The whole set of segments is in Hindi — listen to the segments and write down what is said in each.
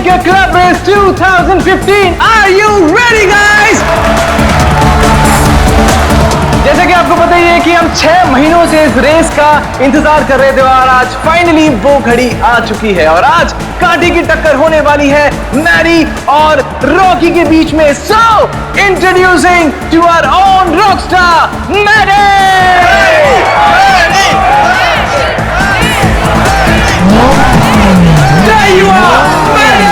Biker Club Race 2015. Are you ready, guys? जैसे कि आपको पता ही है कि हम 6 महीनों से इस रेस का इंतजार कर रहे थे और आज फाइनली वो घड़ी आ चुकी है और आज कांटे की टक्कर होने वाली है मैडी और रॉकी के बीच में। So introducing to our own rockstar Maddy. There you are, Maddy.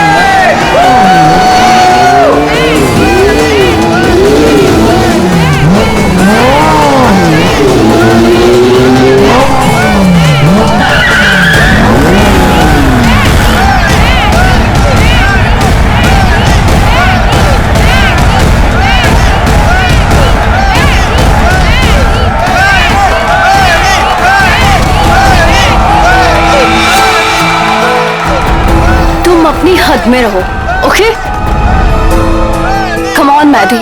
अपनी हद में रहो, ओके? Come on Maddie.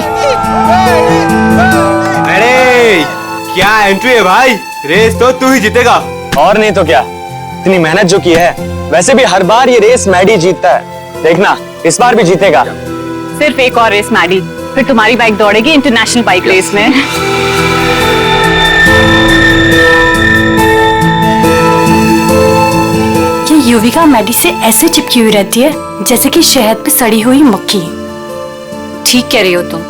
अरे क्या एंट्री है भाई, रेस तो तू ही जीतेगा। और नहीं तो क्या, इतनी मेहनत जो की है। वैसे भी हर बार ये रेस मैडी जीतता है, देखना इस बार भी जीतेगा। सिर्फ एक और रेस मैडी, फिर तुम्हारी बाइक दौड़ेगी इंटरनेशनल बाइक रेस में। युविका मैडी से ऐसे चिपकी हुई रहती है जैसे कि शहद पे सड़ी हुई मक्खी। ठीक कह रही हो तुम।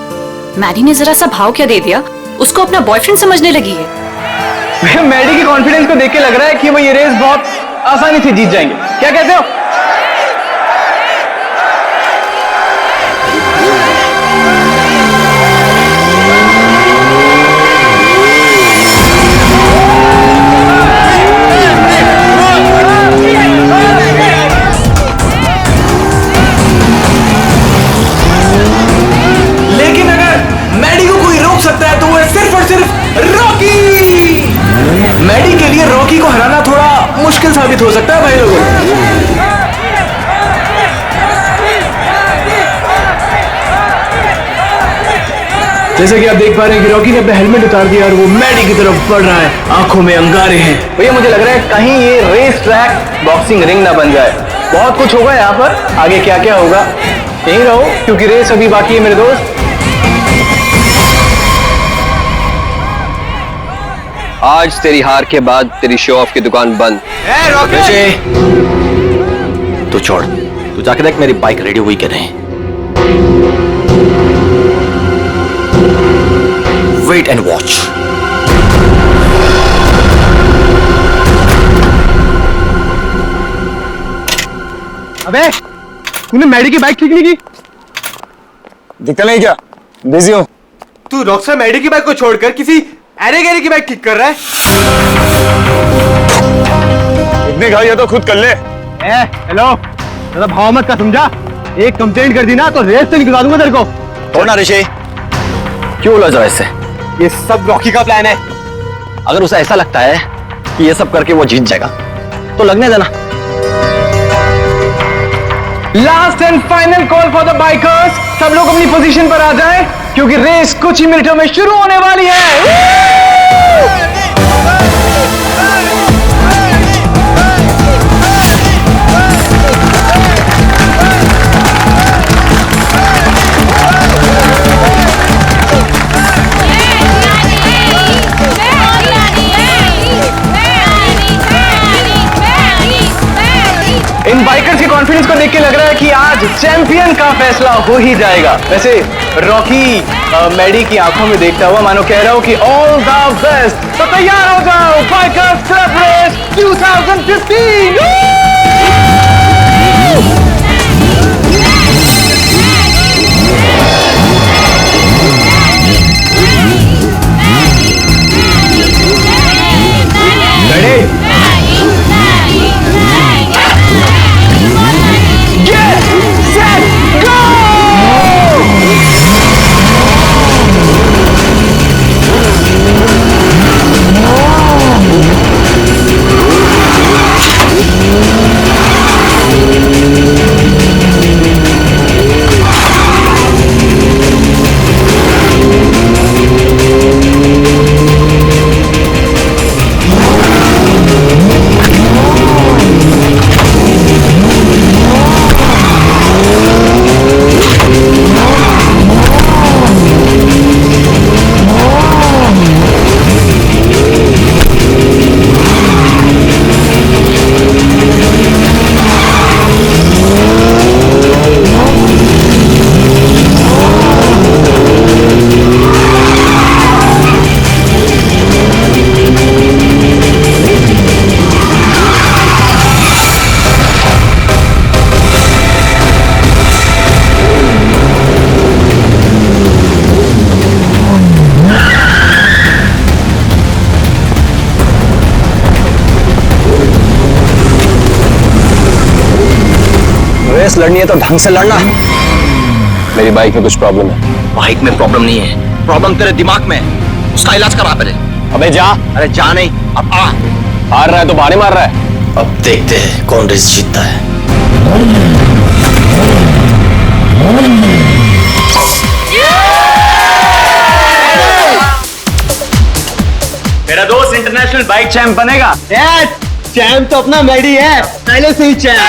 मैडी ने जरा सा भाव क्या दे दिया, उसको अपना बॉयफ्रेंड समझने लगी है। मैडी के कॉन्फिडेंस को देख के लग रहा है कि वो ये रेस बहुत आसानी से जीत जाएंगे। क्या कहते हो? मैडी के लिए रॉकी को हराना थोड़ा मुश्किल साबित हो सकता है भाई लोगों। जैसे कि आप देख पा रहे हैं कि रॉकी ने अपना हेलमेट उतार दिया और वो मैडी की तरफ बढ़ रहा है, आंखों में अंगारे हैं। भैया मुझे लग रहा है कहीं ये रेस ट्रैक बॉक्सिंग रिंग ना बन जाए। बहुत कुछ होगा यहाँ पर, आगे क्या क्या होगा यहीं रहो क्योंकि रेस अभी बाकी है मेरे दोस्त। आज तेरी हार के बाद तेरी शो ऑफ की दुकान बंद। तू छोड़, तू जाके देख मेरी बाइक रेडी हुई कि नहीं। Wait and watch. अबे तूने मैडी की बाइक ठीक नहीं की? दिखता नहीं क्या, बिजी हूं। तू रॉकस्टार मैडी की बाइक को छोड़कर किसी अरे गैरी की बाइक ठीक कर रहा है। इतनी घाई है तो खुद कर ले। हेलो, ज़्यादा भाव मत का, समझा? एक कंप्लेंट कर दी ना तो रेस से निकलवा दूंगा तेरे को। छोड़ ना ऋषि, क्यों उलझ रहा है इससे? ये सब रॉकी का प्लान है। अगर उसे ऐसा लगता है कि ये सब करके वो जीत जाएगा तो लगने देना। Last and final call for the bikers. सब लोग अपनी पोजीशन पर आ जाएं क्योंकि रेस कुछ ही मिनटों में शुरू होने वाली है। इन बाइकर्स के कॉन्फिडेंस को देख के लग रहा है कि आज चैंपियन का फैसला हो ही जाएगा। वैसे रॉकी मैडी की आंखों में देखता हुआ मानो कह रहा हूं कि ऑल द बेस्ट। तो तैयार हो जाओ, बाइकर्स क्लब रेस 2015। रेस लड़नी है तो ढंग से लड़ना। मेरी बाइक में कुछ प्रॉब्लम है। बाइक में प्रॉब्लम नहीं है, प्रॉब्लम तेरे दिमाग में है। उसका इलाज करा पहले। अबे जा। अरे जा नहीं, अब आ। हार रहा है तो बाहर मार रहा है। अब देखते हैं कौन रेस जीतता है। मेरा दोस्त इंटरनेशनल बाइक चैंप बनेगा। चैंप तो अपना मैडी है, पहले से ही चैंप।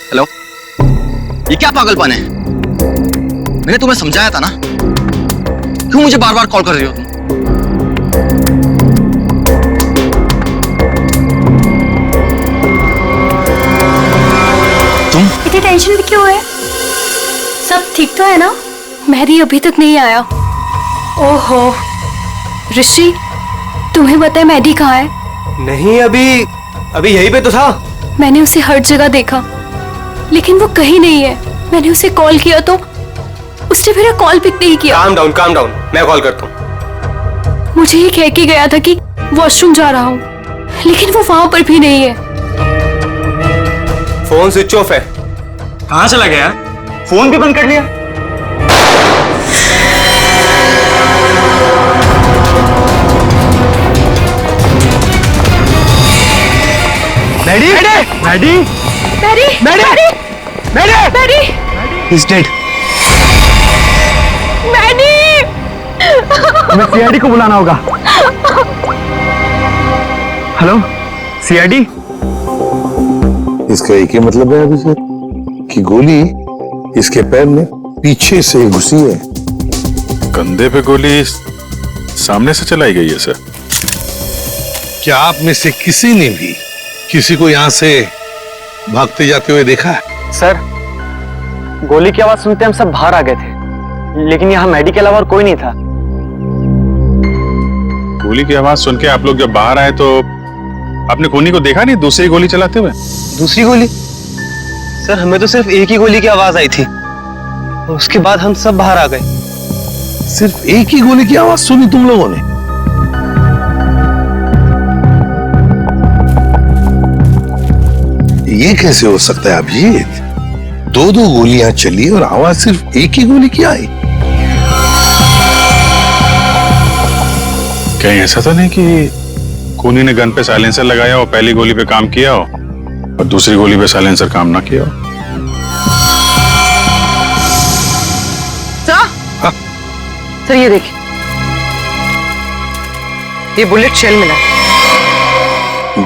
हेलो, ये क्या पागलपन है? मैंने तुम्हें समझाया था ना, क्यों मुझे बार बार कॉल कर रही हो तुम? इतनी टेंशन भी क्यों है? सब ठीक तो है ना? मेहदी अभी तक नहीं आया। ओहो ऋषि, तुम्हें पता है मेहदी कहाँ है? नहीं, अभी यहीं पे तो था। मैंने उसे हर जगह देखा लेकिन वो कहीं नहीं है। मैंने उसे कॉल किया तो उसने मेरा कॉल पिक नहीं किया। काम डाउन, मैं कॉल करता हूँ। मुझे ये कह के गया था कि वॉशरूम जा रहा हूँ, लेकिन वो वहां पर भी नहीं है। फोन स्विच ऑफ है। कहाँ चला गया? फोन भी बंद कर लिया। Maddy, Maddy, Maddy, Maddy, Maddy, Maddy, He's dead. Maddy. हमें सीआईडी को बुलाना होगा। Hello, CID. इसका एक ही मतलब है अभिषेक कि गोली इसके पैर में पीछे से घुसी है। कंधे पे गोली सामने से चलाई गई है सर। क्या आप में से किसी ने भी किसी को यहां से भागते जाते हुए देखा है? सर, गोली की आवाज सुनते हम सब बाहर आ गए थे, लेकिन यहाँ मेडी के अलावा और कोई नहीं था। गोली की आवाज सुन के आप लोग जब बाहर आए तो आपने खूनी को देखा नहीं दूसरी गोली चलाते हुए? दूसरी गोली? सर, हमें तो सिर्फ एक ही गोली की आवाज आई थी और उसके बाद हम सब बाहर आ गए। सिर्फ एक ही गोली की आवाज सुनी तुम लोगों ने? ये कैसे हो सकता है अभिजीत? दो गोलियां चली और आवाज सिर्फ एक ही गोली की आई। कहीं ऐसा तो नहीं कि खूनी ने गन पे साइलेंसर लगाया और पहली गोली पे काम किया हो और दूसरी गोली पे साइलेंसर काम ना किया हो? सर ये देखिए, ये बुलेट शेल मिला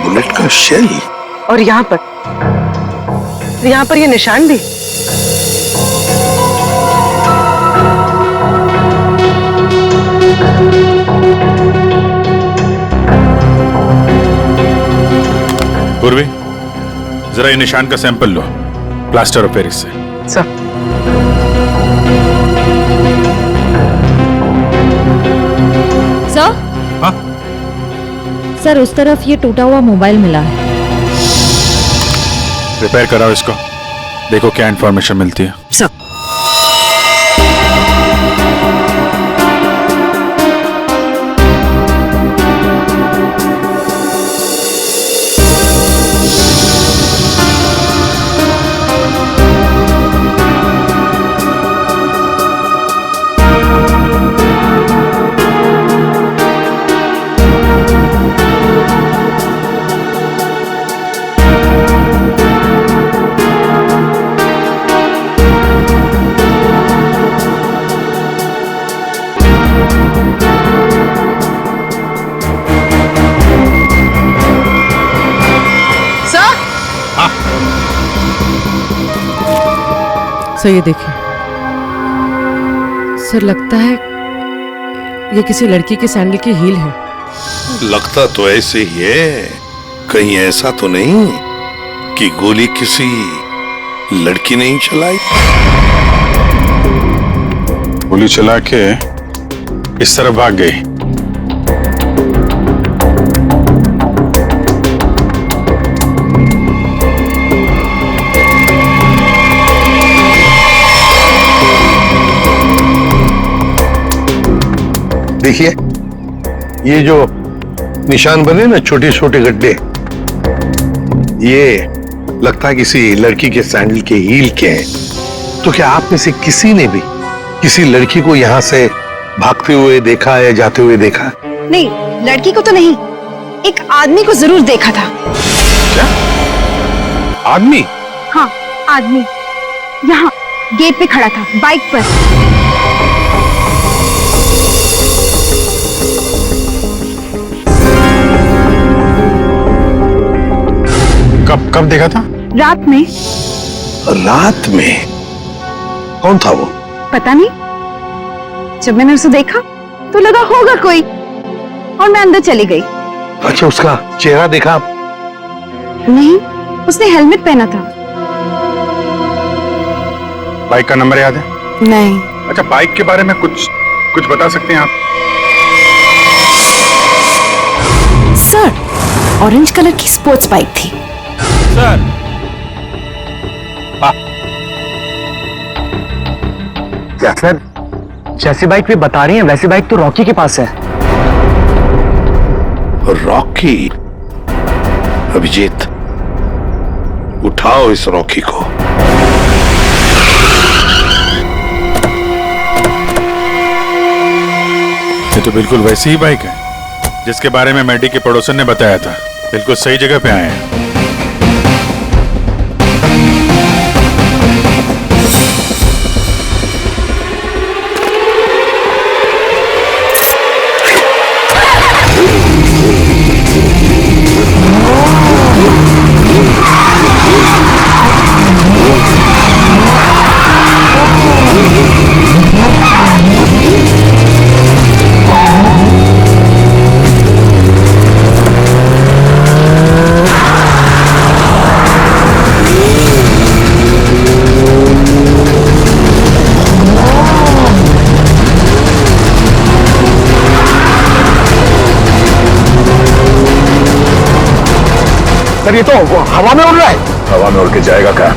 बुलेट का शेल? और यहाँ पर ये निशान भी। पूर्वी, जरा ये निशान का सैंपल लो प्लास्टर ऑफ पेरिस से। Sir, sir? हाँ? सर, उस तरफ ये टूटा हुआ मोबाइल मिला है। रिपेयर कराओ इसको, देखो क्या इंफॉर्मेशन मिलती है। सर। सर ये देखिए, सर लगता है ये किसी लड़की के सैंडल की हील है। लगता तो ऐसे ही है, कहीं ऐसा तो नहीं कि गोली किसी लड़की ने ही चलाई? गोली चला के इस तरफ भाग गई। देखिए, ये जो निशान बने ना, छोटे छोटे गड्ढे, ये लगता है किसी लड़की के सैंडल के हील के हैं। तो क्या आप में से किसी ने भी किसी लड़की को यहाँ से भागते हुए देखा है, जाते हुए देखा? नहीं, लड़की को तो नहीं, एक आदमी को जरूर देखा था। क्या आदमी? हाँ, आदमी यहाँ गेट पे खड़ा था, बाइक पर। कब देखा था? रात में। रात में? कौन था वो? पता नहीं, जब मैंने उसे देखा तो लगा होगा कोई, और मैं अंदर चली गई। अच्छा, उसका चेहरा देखा? नहीं, उसने हेलमेट पहना था। बाइक का नंबर याद है? नहीं। अच्छा, बाइक के बारे में कुछ बता सकते हैं आप? सर, ऑरेंज कलर की स्पोर्ट्स बाइक थी। सर, क्या सर, जैसी बाइक भी बता रही हैं वैसी बाइक तो रॉकी के पास है। रॉकी? अभिजीत, उठाओ इस रॉकी को। ये तो बिल्कुल वैसी ही बाइक है जिसके बारे में मैडी के पड़ोसन ने बताया था। बिल्कुल सही जगह पे आए हैं। सर, ये तो हवा में उड़ रहा है। हवा में उड़ के जाएगा क्या?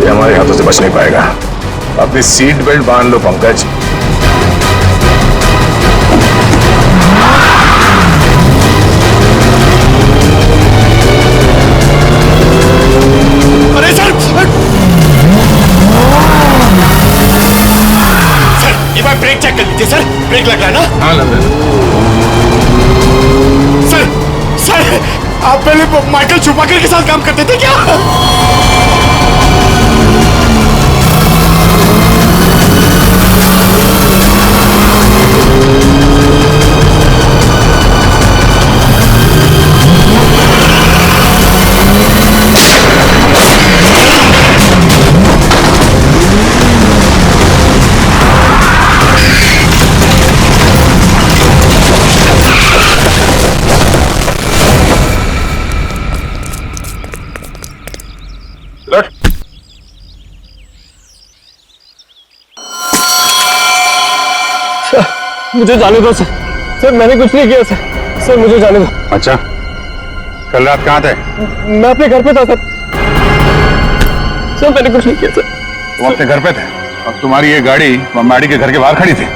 ये हमारे हाथों से बच नहीं पाएगा। अपनी सीट बेल्ट बांध लो पंकज। अरे सर, एक बार ब्रेक चेक कर लीजिए सर, ब्रेक लग रहा है ना? हाँ, लग रहा है। सर, आप पहले माइकल शूमाकर के साथ काम करते थे क्या? मुझे जाने दो सर। सर, मैंने कुछ नहीं किया सर। सर, मुझे जाने दो। अच्छा, कल रात कहाँ थे? मैं अपने घर पे था सर। सर, मैंने कुछ नहीं किया सर। तुम अपने घर पे थे और तुम्हारी ये गाड़ी मैडी के घर के बाहर खड़ी थी।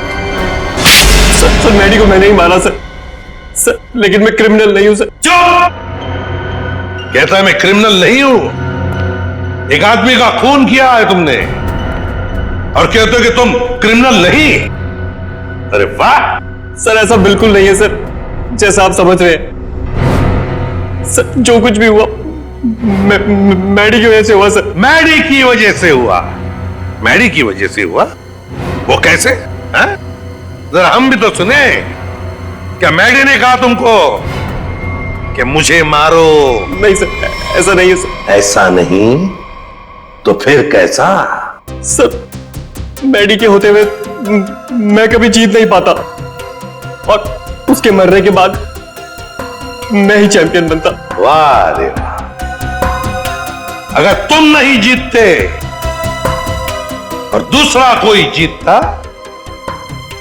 सर, मैडी को मैंने ही मारा सर। सर, लेकिन मैं क्रिमिनल नहीं हूं सर। चुप! कहता है मैं क्रिमिनल नहीं हूं। एक आदमी का खून किया है तुमने और कहते हो कि तुम क्रिमिनल नहीं। अरे वाह! सर, ऐसा बिल्कुल नहीं है सर, जैसा आप समझ रहे हैं। सर, जो कुछ भी हुआ मैडी की वजह से हुआ सर। मैडी की वजह से हुआ? मैडी की वजह से हुआ? वो कैसे? हैं? जरा हम भी तो सुने। क्या मैडी ने कहा तुमको कि मुझे मारो? नहीं सर, ऐसा नहीं है सर। ऐसा नहीं तो फिर कैसा? सर, मैडी के होते हुए मैं कभी जीत नहीं पाता और उसके मरने के बाद मैं ही चैंपियन बनता। वाह रे वाह! अगर तुम नहीं जीतते और दूसरा कोई जीतता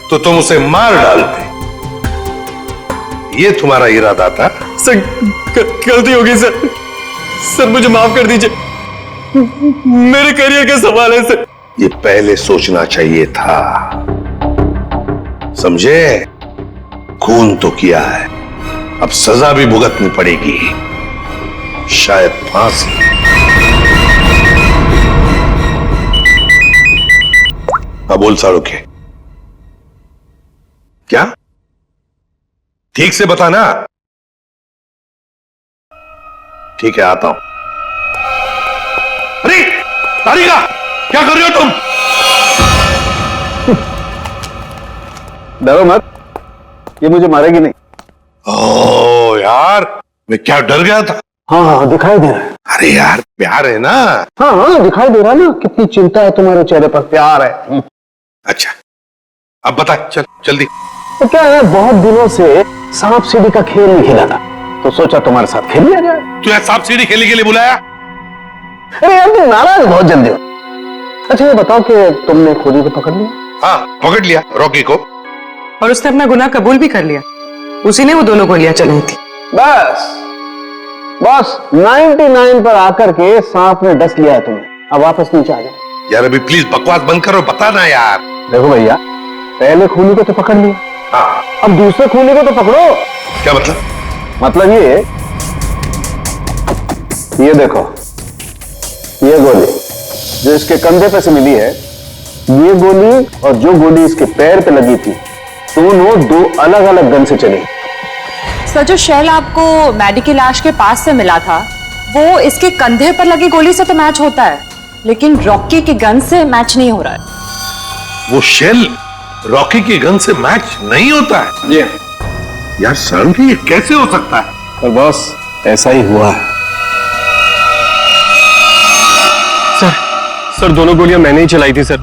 तो तुम उसे मार डालते। ये तुम्हारा इरादा था? सर, गलती होगी सर। सर, मुझे माफ कर दीजिए। मेरे करियर का सवाल है सर। ये पहले सोचना चाहिए था, समझे? खून तो किया है, अब सजा भी भुगतनी पड़ेगी, शायद फांसी। अब बोल सारुखे, क्या ठीक से बताना। ठीक है, आता हूं। अरे तारिका, क्या कर रहे हो तुम? डरो मत, ये मुझे मारेगी नहीं। ओ यार, मैं क्या डर गया था। हाँ दिखाई दे रहा है। अरे यार, प्यार है ना। हाँ दिखाई दे रहा है ना, कितनी चिंता है तुम्हारे चेहरे पर, प्यार है। अच्छा, अब बता, चल जल्दी। तो क्या है, बहुत दिनों से सांप सीढ़ी का खेल नहीं खेला था, तो सोचा तुम्हारे साथ खेल लिया जाए। तू यार सांप सीढ़ी खेलने के लिए बुलाया? अरे यार तुम नाराज बहुत जल्दी हो। अच्छा ये बताओ कि तुमने खोली को पकड़ लिया? हाँ, पकड़ लिया रॉकी को। और उसने अपना गुनाह कबूल भी कर लिया, उसी ने वो दोनों गोलियां चलाई थी। बस 99 पर आकर के सांप ने डस लिया है तुम्हें, अब वापस नीचे आ जाओ। यार अभी प्लीज बकवास बंद करो, बता ना यार। देखो भैया, पहले खूनी को तो पकड़ लिया, हाँ, अब दूसरे खूनी को तो पकड़ो। क्या मतलब? मतलब ये देखो, ये गोली जो इसके कंधे पे से मिली है, ये गोली और जो गोली इसके पैर पे लगी थी, दोनों दो अलग अलग गन से चली। सर, जो शेल आपको मैडी की लाश के पास से मिला था, वो इसके कंधे पर लगी गोली से तो मैच होता है, लेकिन रॉकी की गन से मैच नहीं हो रहा है। वो शेल रॉकी की गन से मैच नहीं होता है? जी यार सर, ये कैसे हो सकता है? पर बॉस, ऐसा ही हुआ है। सर दोनों गोलियां मैंने ही चलाई थी सर।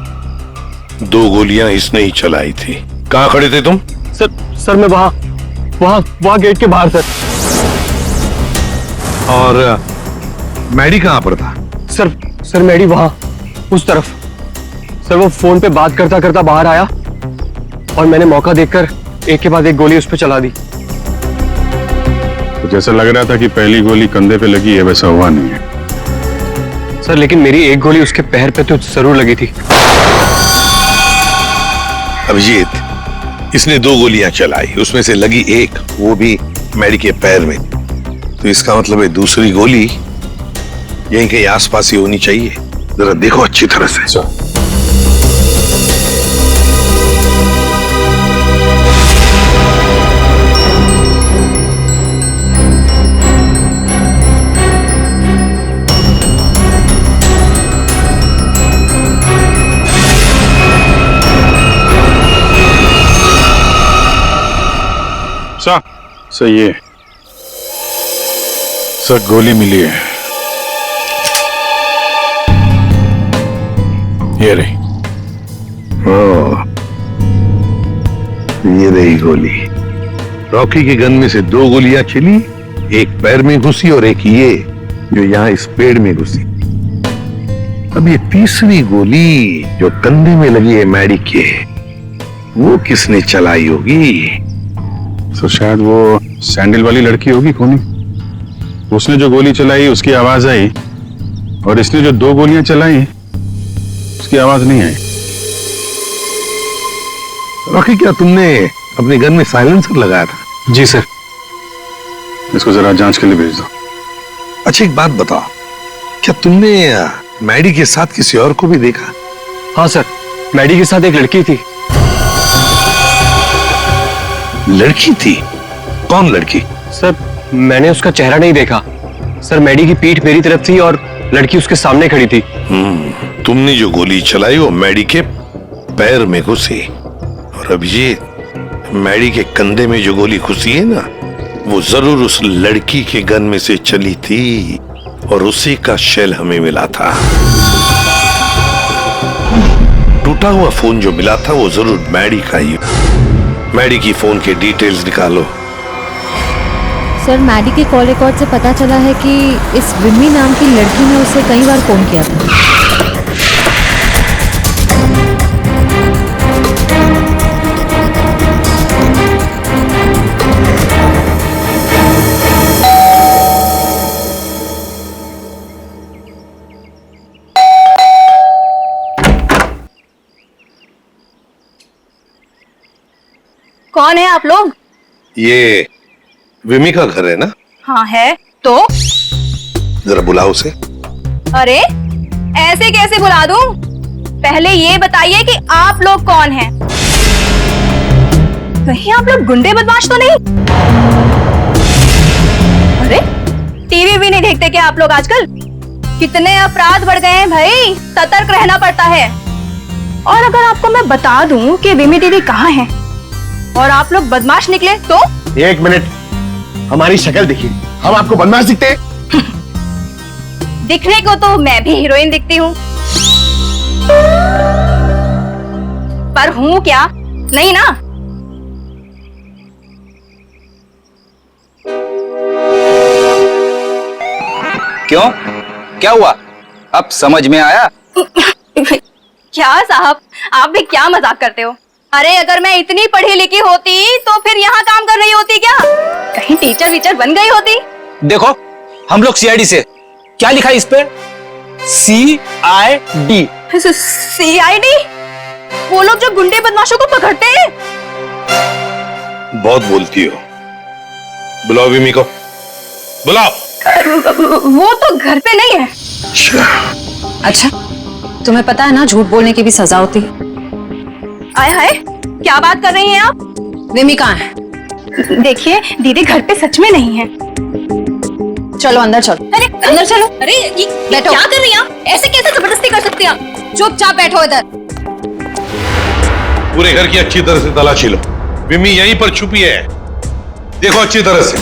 2 गोलियां इसने ही चलाई थी। कहां खड़े थे तुम? सर मैं वहां गेट के बाहर सर। और मैडी कहां पर था? सर मैडी वहां उस तरफ। सर वो फोन पे बात करता करता बाहर आया और मैंने मौका देखकर एक के बाद एक गोली उस पर चला दी। तो जैसा लग रहा था कि पहली गोली कंधे पे लगी है, वैसा हुआ नहीं है सर, लेकिन मेरी एक गोली उसके पैर पे तो जरूर लगी थी। अभिजीत, इसने 2 गोलियां चलाई, उसमें से लगी एक, वो भी मैडी के पैर में। तो इसका मतलब है दूसरी गोली यहीं कहीं आसपास ही होनी चाहिए। जरा देखो अच्छी तरह से। सही है सर, गोली मिली है। ये रही। ये रही गोली। रॉकी की गन में से 2 गोलियां चली, एक पैर में घुसी और एक ये जो यहां इस पेड़ में घुसी। अब ये तीसरी गोली जो कंधे में लगी है मैडी के, वो किसने चलाई होगी? तो शायद वो सैंडल वाली लड़की होगी खूनी। उसने जो गोली चलाई उसकी आवाज आई, और इसने जो 2 गोलियां चलाई उसकी आवाज नहीं आई। रॉकी, क्या तुमने अपनी गन में साइलेंसर लगाया था? जी सर। इसको जरा जांच के लिए भेज दो। अच्छा एक बात बताओ, क्या तुमने मैडी के साथ किसी और को भी देखा? हाँ सर, मैडी के साथ एक लड़की थी। लड़की थी? कौन लड़की? सर मैंने उसका चेहरा नहीं देखा सर, मैडी की पीठ मेरी तरफ थी और लड़की उसके सामने खड़ी थी। तुमने जो गोली चलाई वो मैडी के पैर में घुसी, और अभिजीत, मैडी के कंधे में जो गोली घुसी है ना, वो जरूर उस लड़की के गन में से चली थी, और उसी का शेल हमें मिला था। टूटा हुआ फोन जो मिला था वो जरूर मैडी का ही। मैडी की फोन के डिटेल्स निकालो। सर, मैडी के कॉल रिकॉर्ड से पता चला है कि इस रिमी नाम की लड़की ने उसे कई बार फोन किया था। कौन है आप लोग? ये विमी का घर है ना? हाँ है तो। जरा बुलाओ उसे। अरे ऐसे कैसे बुला दूं? पहले ये बताइए कि आप लोग कौन हैं? कहीं आप लोग गुंडे बदमाश तो नहीं? अरे टीवी भी नहीं देखते क्या आप लोग आजकल? कितने अपराध बढ़ गए हैं भाई, सतर्क रहना पड़ता है। और अगर आपको मैं बता दूं कि विमी दीदी कहाँ है और आप लोग बदमाश निकले तो? एक मिनट, हमारी शक्ल देखिए, हम आपको बदमाश दिखते हैं? दिखने को तो मैं भी हीरोइन दिखती हूँ, पर हूँ क्या? नहीं ना। क्यों, क्या हुआ? अब समझ में आया? क्या साहब, आप भी क्या मजाक करते हो? अरे अगर मैं इतनी पढ़ी लिखी होती तो फिर यहाँ काम कर रही होती क्या? कहीं टीचर वीचर बन गई होती? देखो, हम लोग सीआईडी से। क्या लिखा है इस पे? CID। CID? वो लोग जो गुंडे बदमाशों को पकड़ते हैं? बहुत बोलती हो। बुलाओ विमी को, बुलाओ। वो तो घर पे नहीं है। अच्छा, तुम्हें पता है ना झूठ बोलने की भी सजा होती है। आए हाय, क्या बात कर रही हैं आप? विमी कहाँ है? देखिए दीदी घर पे सच में नहीं है। चलो अंदर चलो। अरे अंदर चलो। अरे ये बैठो। क्या कर रही हैं आप? ऐसे कैसे जबरदस्ती कर सकती हैं आप? चुपचाप बैठो इधर। पूरे घर की अच्छी तरह से तलाशी लो। विमी यहीं पर छुपी है, देखो अच्छी तरह से।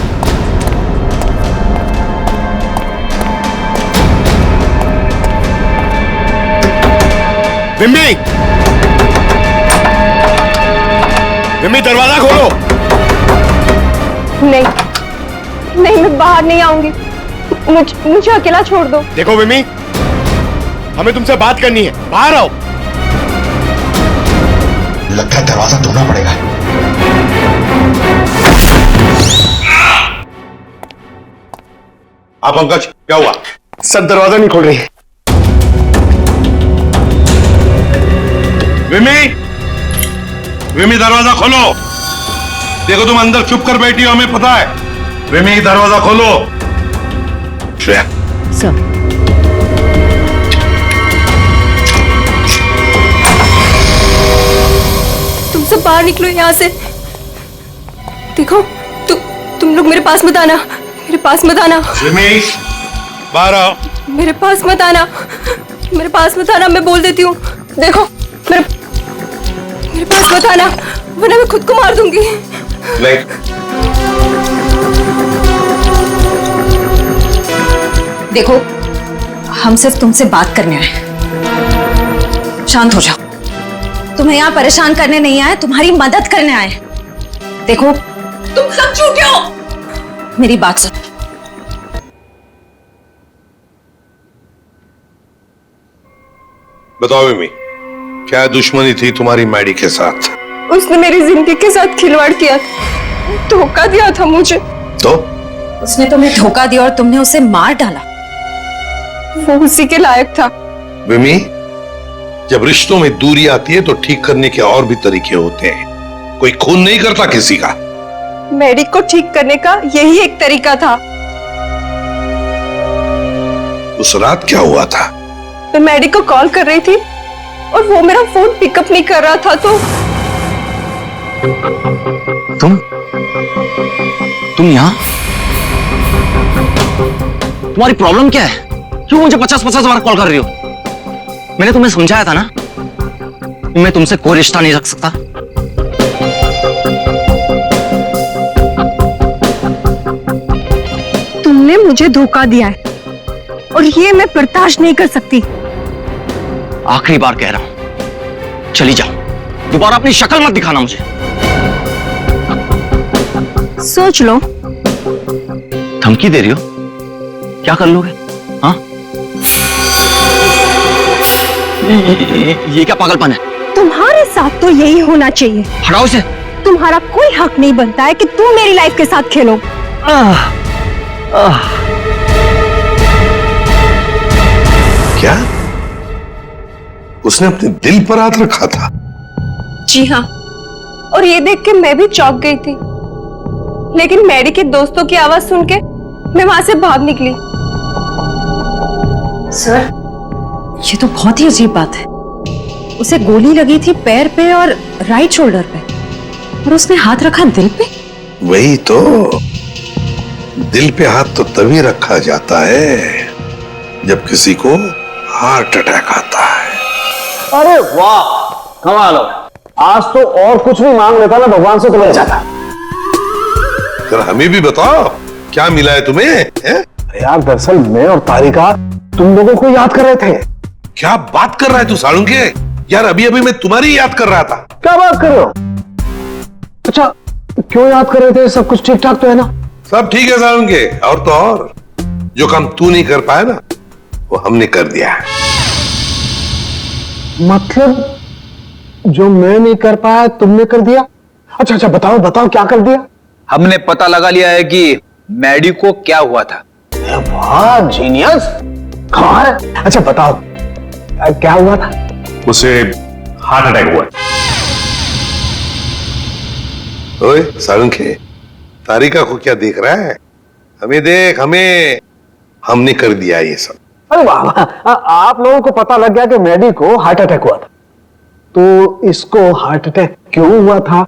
विमी, विमी दरवाजा खोलो। नहीं नहीं, मैं बाहर नहीं आऊंगी। मुझे अकेला छोड़ दो। देखो विमी, हमें तुमसे बात करनी है, बाहर आओ। लगता है दरवाजा तोड़ना पड़ेगा। आप पंकज, क्या हुआ? सब दरवाजा नहीं खोल रही। विमी, विमी दरवाजा खोलो। देखो तुम अंदर छुप कर बैठी हो, हमें पता है। विमी दरवाजा खोलो। श्रेया, सर। तुम सब बाहर निकलो यहाँ से। देखो, तुम लोग मेरे पास मत आना, मेरे पास मत आना। विमी बाहर आओ। मेरे पास मत आना, मेरे पास मत आना, मैं बोल देती हूँ। देखो, मेरे पास मत आना, वरना मैं खुद को मार दूंगी। नहीं, देखो, हम सिर्फ तुमसे बात करने आए। शांत हो जाओ। तुम्हें यहाँ परेशान करने नहीं आए, तुम्हारी मदद करने आए। देखो, तुम सब झूठे हो। मेरी बात सुनो। बताओ विमी, क्या दुश्मनी थी तुम्हारी मैडी के साथ? उसने मेरी जिंदगी के साथ खिलवाड़ किया, धोखा दिया था मुझे। तो उसने तुम्हें धोखा दिया और तुमने उसे मार डाला। वो उसी के लायक था। विमी, जब रिश्तों में दूरी आती है तो ठीक करने के और भी तरीके होते हैं। कोई खून नहीं करता किसी का। मैडी को ठीक करने का यही एक तरीका था। उस रात क्या हुआ था? मैं मैडी को कॉल कर रही थी और वो मेरा फोन पिकअप नहीं कर रहा था, तो तुम यहाँ? तुम्हारी प्रॉब्लम क्या है? क्यों मुझे 50-50 बार कॉल कर रही हो? मैंने तुम्हें समझाया था ना, मैं तुमसे कोई रिश्ता नहीं रख सकता। तुमने मुझे धोखा दिया है और ये मैं बर्दाश्त नहीं कर सकती। आखिरी बार कह रहा हूं, चली जाओ। दोबारा अपनी शक्ल मत दिखाना मुझे। सोच लो। धमकी दे रही हो? क्या कर लोगे? हाँ? ये क्या पागलपन है? तुम्हारे साथ तो यही होना चाहिए। हटाओ इसे। तुम्हारा कोई हक नहीं बनता है कि तुम मेरी लाइफ के साथ खेलो। क्या उसने अपने दिल पर हाथ रखा था? जी हाँ, और ये देख के मैं भी चौंक गई थी। लेकिन मैरी के दोस्तों की आवाज सुन के मैं वहां से भाग निकली। सर, ये तो बहुत ही अजीब बात है। उसे गोली लगी थी पैर पे और राइट शोल्डर पे, और उसने हाथ रखा दिल पे। वही तो, दिल पे हाथ तो तभी रखा जाता है जब किसी को हार्ट अटैक आता है। अरे वाह, कमाल हो। आज तो और कुछ भी मांग लेता ना भगवान से तो मिल जाता। जरा हमें भी बताओ क्या मिला है तुम्हें? है? यार दरअसल मैं और तारिका तुम लोगों को याद कर रहे थे। क्या बात कर रहा है तू सालुंके? यार अभी अभी मैं तुम्हारी याद कर रहा था। क्या बात कर रहे हो? अच्छा, क्यों याद कर रहे थे? सब कुछ ठीक ठाक तो है ना? सब ठीक है सालुंके, और तो और जो काम तू नहीं कर पाया ना वो हमने कर दिया है। मतलब जो मैं नहीं कर पाया तुमने कर दिया? अच्छा अच्छा, बताओ बताओ क्या कर दिया? हमने पता लगा लिया है कि मैडी को क्या हुआ था। वाह जीनियस, कमाल है। अच्छा बताओ क्या हुआ था? उसे हार्ट अटैक हुआ। ओए सालुंके, तारिका को क्या देख रहा है? हमें देख, हमें, हमने कर दिया ये सब। अरे वाह वाह, आप लोगों को पता लग गया कि मैडी को हार्ट अटैक हुआ था, तो इसको हार्ट अटैक क्यों हुआ था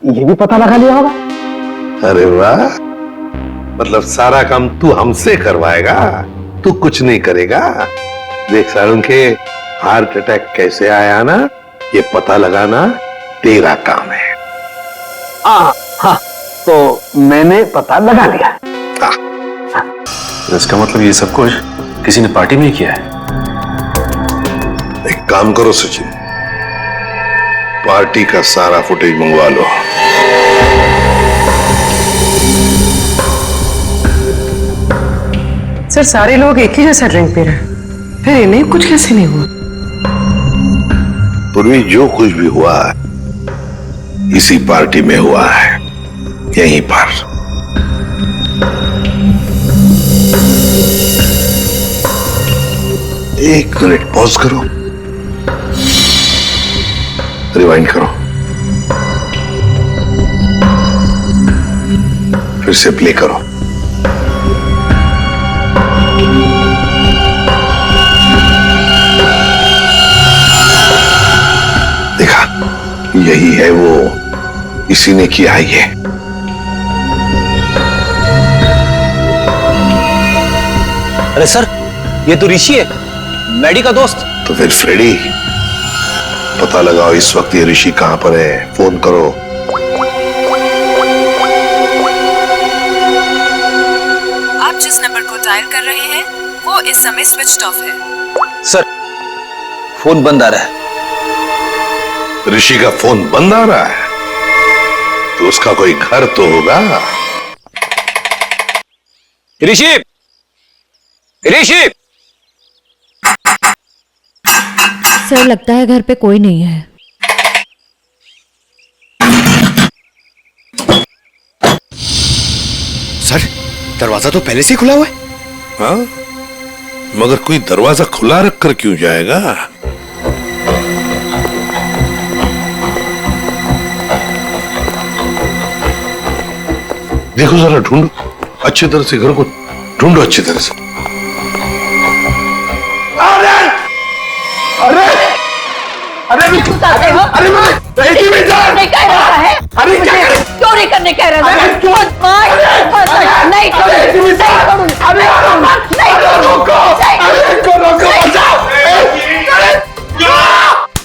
ये भी पता लगा लिया होगा। अरे वाह, मतलब सारा काम तू हमसे करवाएगा, तू कुछ नहीं करेगा। देख सालुंके, हार्ट अटैक कैसे आया ना ये पता लगाना तेरा काम है। हाँ, तो मैंने पता लगा लिया। इसका मतलब ये सब कुछ किसी ने पार्टी में किया है। एक काम करो सचिन, पार्टी का सारा फुटेज मंगवा लो। सर, सारे लोग एक ही जैसा ड्रिंक पी रहे हैं, फिर इन्हें कुछ कैसे नहीं हुआ? पूर्वी जो कुछ भी हुआ है इसी पार्टी में हुआ है, यहीं पर। एक मिनट पॉज करो, रिवाइंड करो, फिर से प्ले करो। देखा, यही है वो, इसी ने किया है ये। अरे सर, ये तो ऋषि है, मैडी का दोस्त। तो फिर फ्रेडी, पता लगाओ इस वक्त ये ऋषि कहां पर है, फोन करो। आप जिस नंबर को डायल कर रहे हैं वो इस समय स्विच्ड ऑफ है। सर, फोन बंद आ रहा है। ऋषि का फोन बंद आ रहा है तो उसका कोई घर तो होगा। ऋषि, ऋषि! सर, लगता है घर पे कोई नहीं है। सर, दरवाजा तो पहले से ही खुला हुआ है। हाँ, मगर कोई दरवाजा खुला रखकर क्यों जाएगा? देखो जरा, ढूंढो अच्छी तरह से, घर को ढूंढो अच्छी तरह से। अरे अरे अरे नहीं कह रहा है। अरे क्या करे? चोरी करने कह रहा है। नहीं छोड़ूंगा,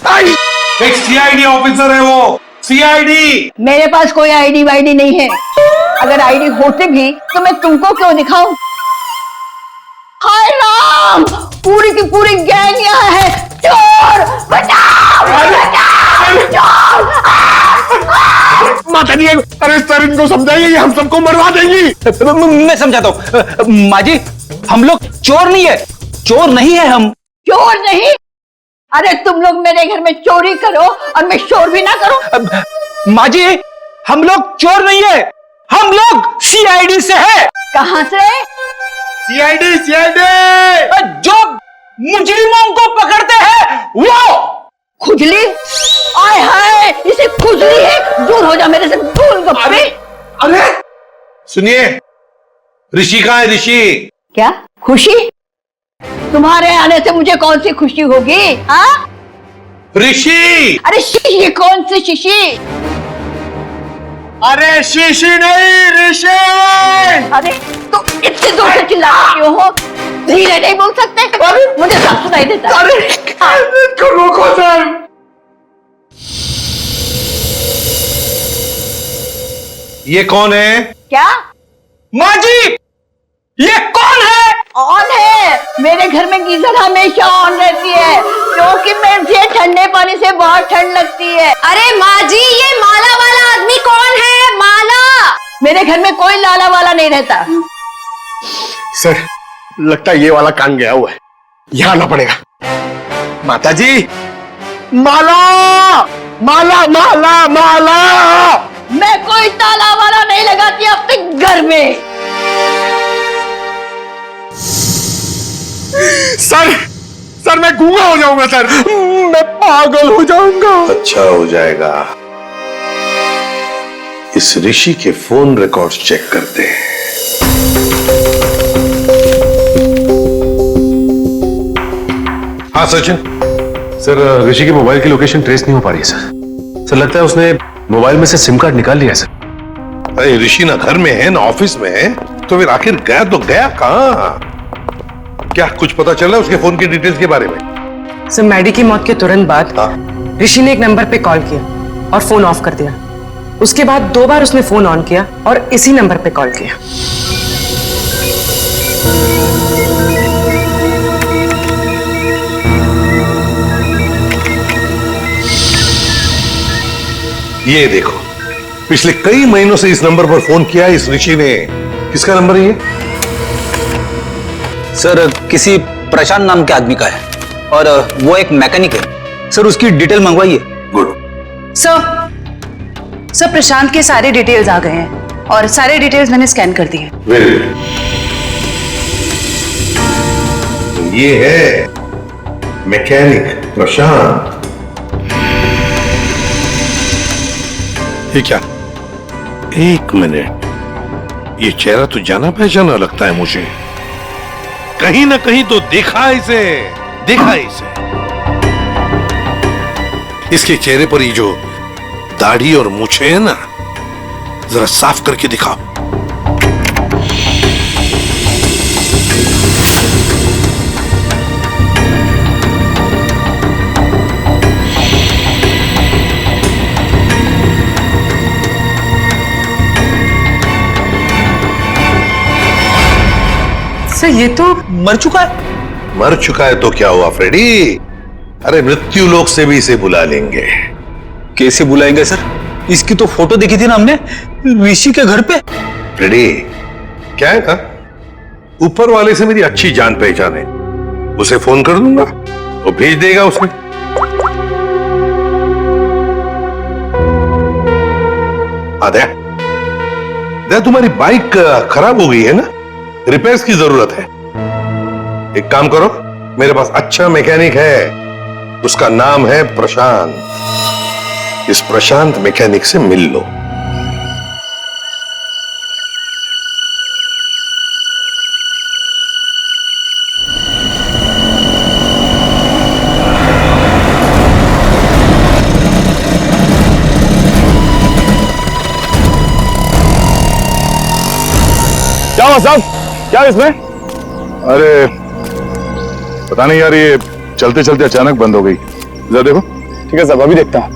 नहीं एक सीआईडी ऑफिसर है वो, सीआईडी। मेरे पास कोई आईडी वाईडी नहीं है। अगर आईडी होती भी तो मैं तुमको क्यों दिखाऊं? हाय राम, पूरी की पूरी गैंग यहाँ है। चोर बचाओ, बचाओ, चोर! माता जी, अरे सर इनको समझाइए, ये हम सबको मरवा देंगी। मैं समझाता हूँ। माँ जी, हम लोग चोर नहीं है, चोर नहीं है हम। चोर नहीं? अरे तुम लोग मेरे घर में चोरी करो और मैं शोर भी ना करूं। माँ जी, हम लोग चोर नहीं है, हम लोग सीआईडी से है। कहां से? CID, CID. जो मुजरिमों को पकड़ते हैं वो। खुजली? आय हाय, इसे खुजली है। दूर हो जा मेरे से, गोलगप्पे। अरे सुनिए, ऋषि कहाँ है? ऋषि क्या खुशी? तुम्हारे आने से मुझे कौन सी खुशी होगी? हाँ? ऋषि! अरे शीशी कौन सी शीशी? अरे शीशी नहीं, ऋषि! अरे तुम इतनी दूर से चिल्ला रही हो? धीरे नहीं बोल सकते? मुझे सब सुनाई देता है। अरे रोको सर। ये कौन है? क्या? माँ जी, ये कौन है? ऑन है। मेरे घर में गीजर हमेशा ऑन रहती है, क्योंकि मुझे ठंडे पानी से बहुत ठंड लगती है। अरे माँ जी, ये माला वाला आदमी कौन है? माला? मेरे घर में कोई लाला वाला नहीं रहता। सर, लगता है ये वाला कान गया हुआ है, यहाँ आना पड़ेगा। माता जी, माला माला माला माला। मैं कोई ताला वाला नहीं लगाती अपने घर में। सर मैं गूंगा हो जाऊंगा सर, मैं पागल हो जाऊंगा। अच्छा हो जाएगा। इस ऋषि के फोन रिकॉर्ड्स चेक करते हैं। हाँ सचिन। सर, ऋषि की मोबाइल की लोकेशन ट्रेस नहीं हो पा रही है सर। लगता है उसने मोबाइल में से सिम कार्ड निकाल लिया है सर। अरे ऋषि ना घर में है ना ऑफिस में है, तो फिर आखिर गया तो गया कहाँ? क्या कुछ पता चल रहा है उसके फोन की डिटेल्स के बारे में? सर, मैडी की मौत के तुरंत बाद ऋषि ने एक नंबर पे कॉल किया और फोन ऑफ कर दिया। उसके बाद 2 बार उसने फोन ऑन किया और इसी नंबर पे कॉल किया। ये देखो, पिछले कई महीनों से इस नंबर पर फोन किया है इस ऋषि ने। किसका नंबर है ये? सर, किसी प्रशांत नाम के आदमी का है और वो एक मैकेनिक है। सर, उसकी डिटेल मंगवाइए। गुड। सर, प्रशांत के सारे डिटेल्स आ गए हैं और सारे डिटेल्स मैंने स्कैन कर दिए। Very good. ये है मैकेनिक प्रशांत। ये क्या? एक मिनट, ये चेहरा तो जाना पहचाना लगता है मुझे। कहीं ना कहीं तो देखा इसे। इसके चेहरे पर ये जो दाढ़ी और मूछें है ना, जरा साफ करके दिखाओ। सर, ये तो मर चुका है। मर चुका है तो क्या हुआ फ्रेडी? अरे मृत्यु लोक से भी इसे बुला लेंगे। कैसे बुलाएंगे सर? इसकी तो फोटो देखी थी ना हमने ऋषि के घर पे। फ्रेडी, क्या है था? ऊपर वाले से मेरी अच्छी जान पहचान है। उसे फोन कर दूंगा, वो भेज देगा उसमें। आद्या, तुम्हारी बाइक खराब हो गई है ना, रिपेयर्स की जरूरत है। एक काम करो, मेरे पास अच्छा मैकेनिक है, उसका नाम है प्रशांत। इस प्रशांत मैकेनिक से मिल लो। क्या हुआ साहब? क्या इसमें? अरे पता नहीं यार, ये चलते चलते अचानक बंद हो गई। जरा देखो। ठीक है साहब, अभी देखता हूं।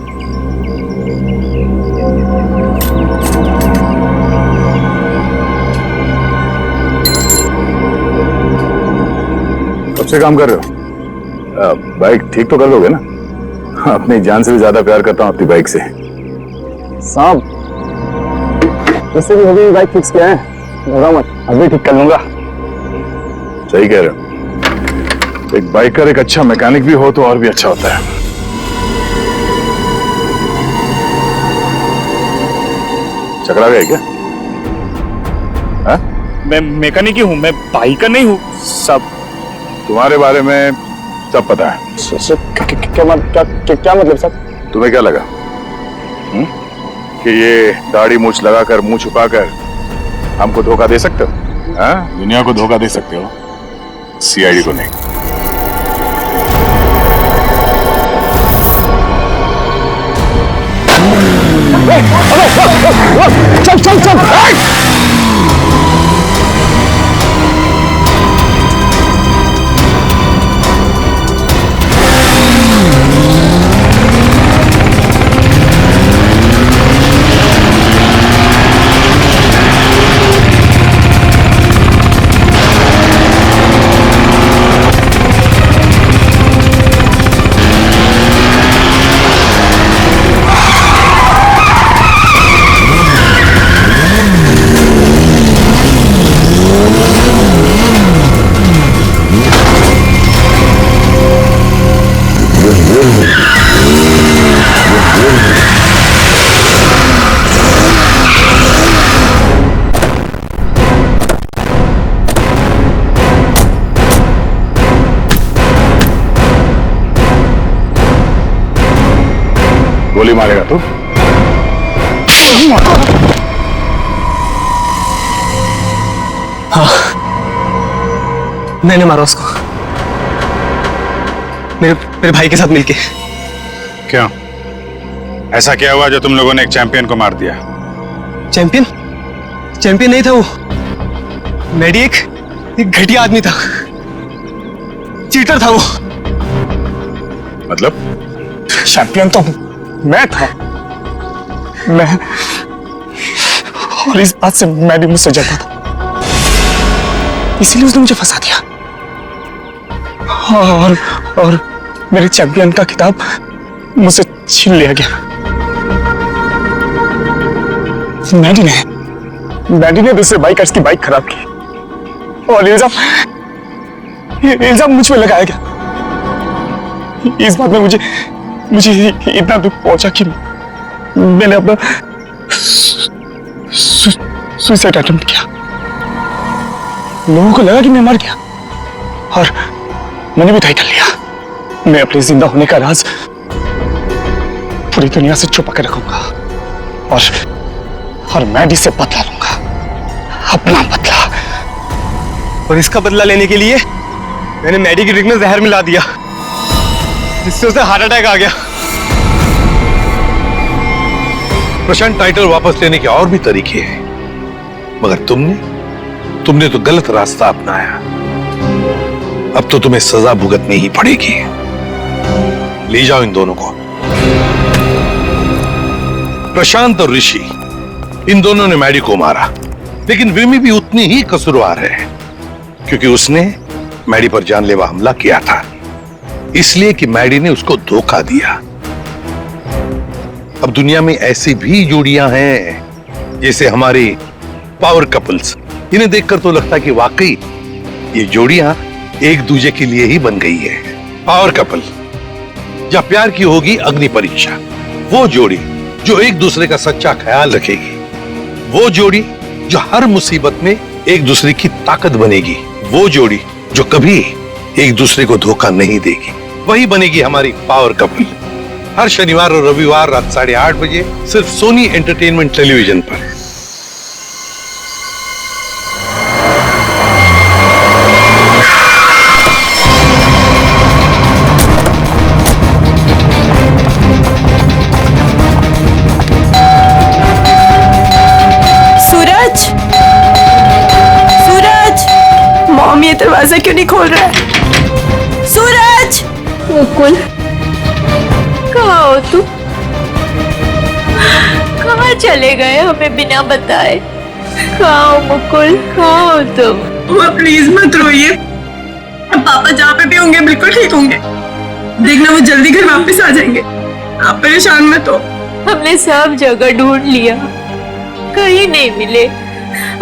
कब से काम कर रहे हो? बाइक ठीक तो कर लोगे ना? अपनी जान से भी ज्यादा प्यार करता हूं अपनी बाइक से। साहब, वैसे भी अभी बाइक फिक्स किया है, घबराओ मत, अभी ठीक कर लूंगा। सही कह रहे हो। एक बाइकर एक अच्छा मैकेनिक भी हो तो और भी अच्छा होता है। चकरा गए क्या? हा? मैं मैकेनिक ही हूँ, मैं बाइकर नहीं हूँ। सब तुम्हारे बारे में सब पता है। क्या मतलब सर? तुम्हें क्या लगा कि ये दाढ़ी मूछ लगाकर मुंह छुपाकर हमको धोखा दे सकते हो? हाँ, दुनिया को धोखा दे सकते हो, सीआईडी को नहीं। चल चल चल गोली मारेगा तू? हाँ, मैंने मारा उसको, मेरे भाई के साथ मिलके। क्यों? ऐसा क्या हुआ जो तुम लोगों ने एक चैंपियन को मार दिया? चैंपियन? चैंपियन नहीं था वो। मैडी एक घटिया आदमी था, चीटर था वो। मतलब? चैंपियन तो मैं था, मैं, और इस बात से मैडी मुझसे जलता था, इसीलिए उसने मुझे फंसा दिया। और मेरे चैंपियन का खिताब मुझसे छीन लिया गया। मैडी ने दूसरे बाइकर्स की बाइक खराब की और इल्जाम मुझ पे लगाया गया। इस बात में मुझे इतना दुख पहुंचा कि मैंने अपना सुसाइड अटेम्प्ट किया। लोगों को लगा कि मैं मर गया और मैंने भी तय कर लिया, मैं अपने जिंदा होने का राज पूरी दुनिया से छुपा कर रखूंगा और मैडी से बदला लूंगा, अपना बदला। और इसका बदला लेने के लिए मैंने मैडी की ड्रिंक में जहर मिला दिया, जिससे उसे हार्ट अटैक आ गया। प्रशांत, टाइटल वापस लेने के और भी तरीके हैं, मगर तुमने तो गलत रास्ता अपनाया। अब तो तुम्हें सजा भुगतनी ही पड़ेगी। ले जाओ इन दोनों को। प्रशांत और ऋषि, इन दोनों ने मैडी को मारा, लेकिन विमी भी उतनी ही कसूरवार है, क्योंकि उसने मैडी पर जानलेवा हमला किया था, इसलिए कि मैडी ने उसको धोखा दिया। अब दुनिया में ऐसी भी जोड़ियां हैं, जैसे हमारी पावर कपल्स, इन्हें देखकर तो लगता है कि वाकई ये जोड़ियां एक दूसरे के लिए ही बन गई है। पावर कपल, जहां प्यार की होगी अग्नि परीक्षा, वो जोड़ी जो एक दूसरे का सच्चा ख्याल रखेगी, वो जोड़ी जो हर मुसीबत में एक दूसरे की ताकत बनेगी, वो जोड़ी जो कभी एक दूसरे को धोखा नहीं देगी, वही बनेगी हमारी पावर कपल। हर शनिवार और रविवार रात 8:30 बजे सिर्फ सोनी एंटरटेनमेंट टेलीविजन पर। मॉम ये दरवाजा क्यों नहीं खोल रहा है? सूरज! मुकुल, कहाँ हो तुम? कहाँ चले गए हमें बिना बताए? कहाँ हो मुकुल, कहाँ हो तुम? प्लीज मत रोइए, अब पापा जहाँ पे भी होंगे बिल्कुल ठीक होंगे। देखना वो जल्दी घर वापस आ जाएंगे, आप परेशान मत हो। हमने सब जगह ढूंढ लिया, कहीं नहीं मिले।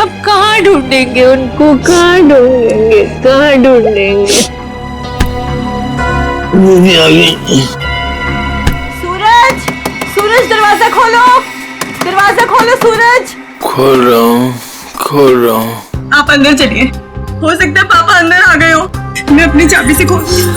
अब कहाँ ढूंढेंगे उनको, कहाँ ढूंढेंगे, कहाँ ढूंढेंगे? सूरज! सूरज, दरवाजा खोलो, दरवाजा खोलो सूरज। खोल रहा हूँ। आप अंदर चलिए, हो सकता है पापा अंदर आ गए हो, मैं अपनी चाबी से खोलती हूँ।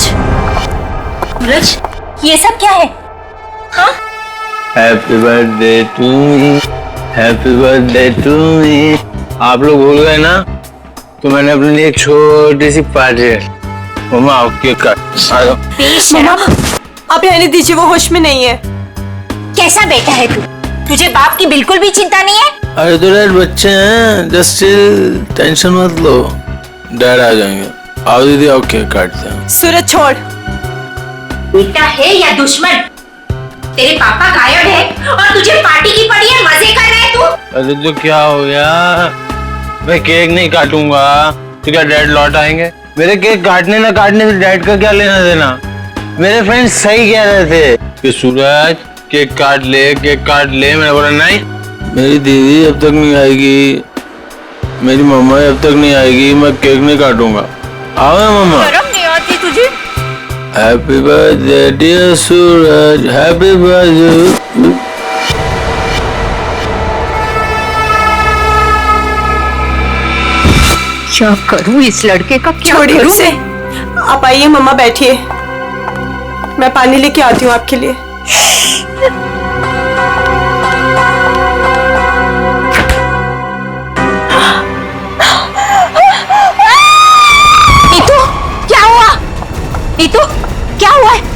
सूरज, ये सब क्या है? हाँ? Happy birthday to me, happy birthday to me. आप लोग भूल गए ना, तो मैंने अपने लिए एक छोटी सी पार्टी है। मम्मा आओ केक काट। मम्मा, आप रहने दीजिए, वो होश में नहीं है। कैसा बेटा है तू? तुझे बाप की बिल्कुल भी चिंता नहीं है? अरे तो डैड बच्चे हैं, जस्ट चिल, टेंशन मत लो, डैड आ जाएंगे। आओ दीदी, आओ केक काटते हैं। सूरज छोड़। बेटा है या दुश्मन? तेरे पापा गायब है और तुझे पार्टी की पड़ी है, मजे कर रहे तू? अरे तो क्या हो गया, मैं केक नहीं काटूंगा तो क्या डैड लौट आएंगे? मेरे केक काटने ना काटने से डैड का क्या लेना देना? मेरे फ्रेंड्स सही कह रहे थे कि सूरज केक काट ले, केक काट ले। मैंने बोला नहीं, मेरी दीदी अब तक नहीं आएगी, मेरी मम्मा अब तक नहीं आएगी, मैं केक नहीं काटूंगा। आओ ना मम्मा। शर्म नहीं आती तुझे? हैप्पी बर्थडे डियर सूरज, हैप्पी बर्थडे। क्या करूं इस लड़के का, क्या करूं? उसे आप आइए, मम्मा बैठिए, मैं पानी लेके आती हूँ आपके लिए। नीतू, क्या हुआ? नीतू, क्या हुआ है?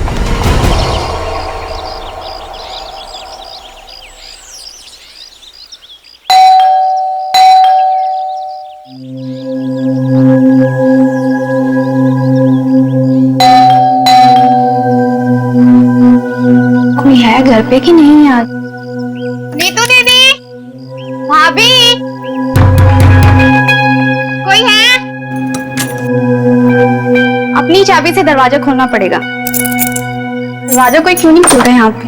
कोई है घर पे कि नहीं यार? नीतू दीदी, भाभी, कोई है? अपनी चाबी से दरवाजा खोलना पड़ेगा। दरवाजा कोई क्यों नहीं खोल रहा है यहाँ पे?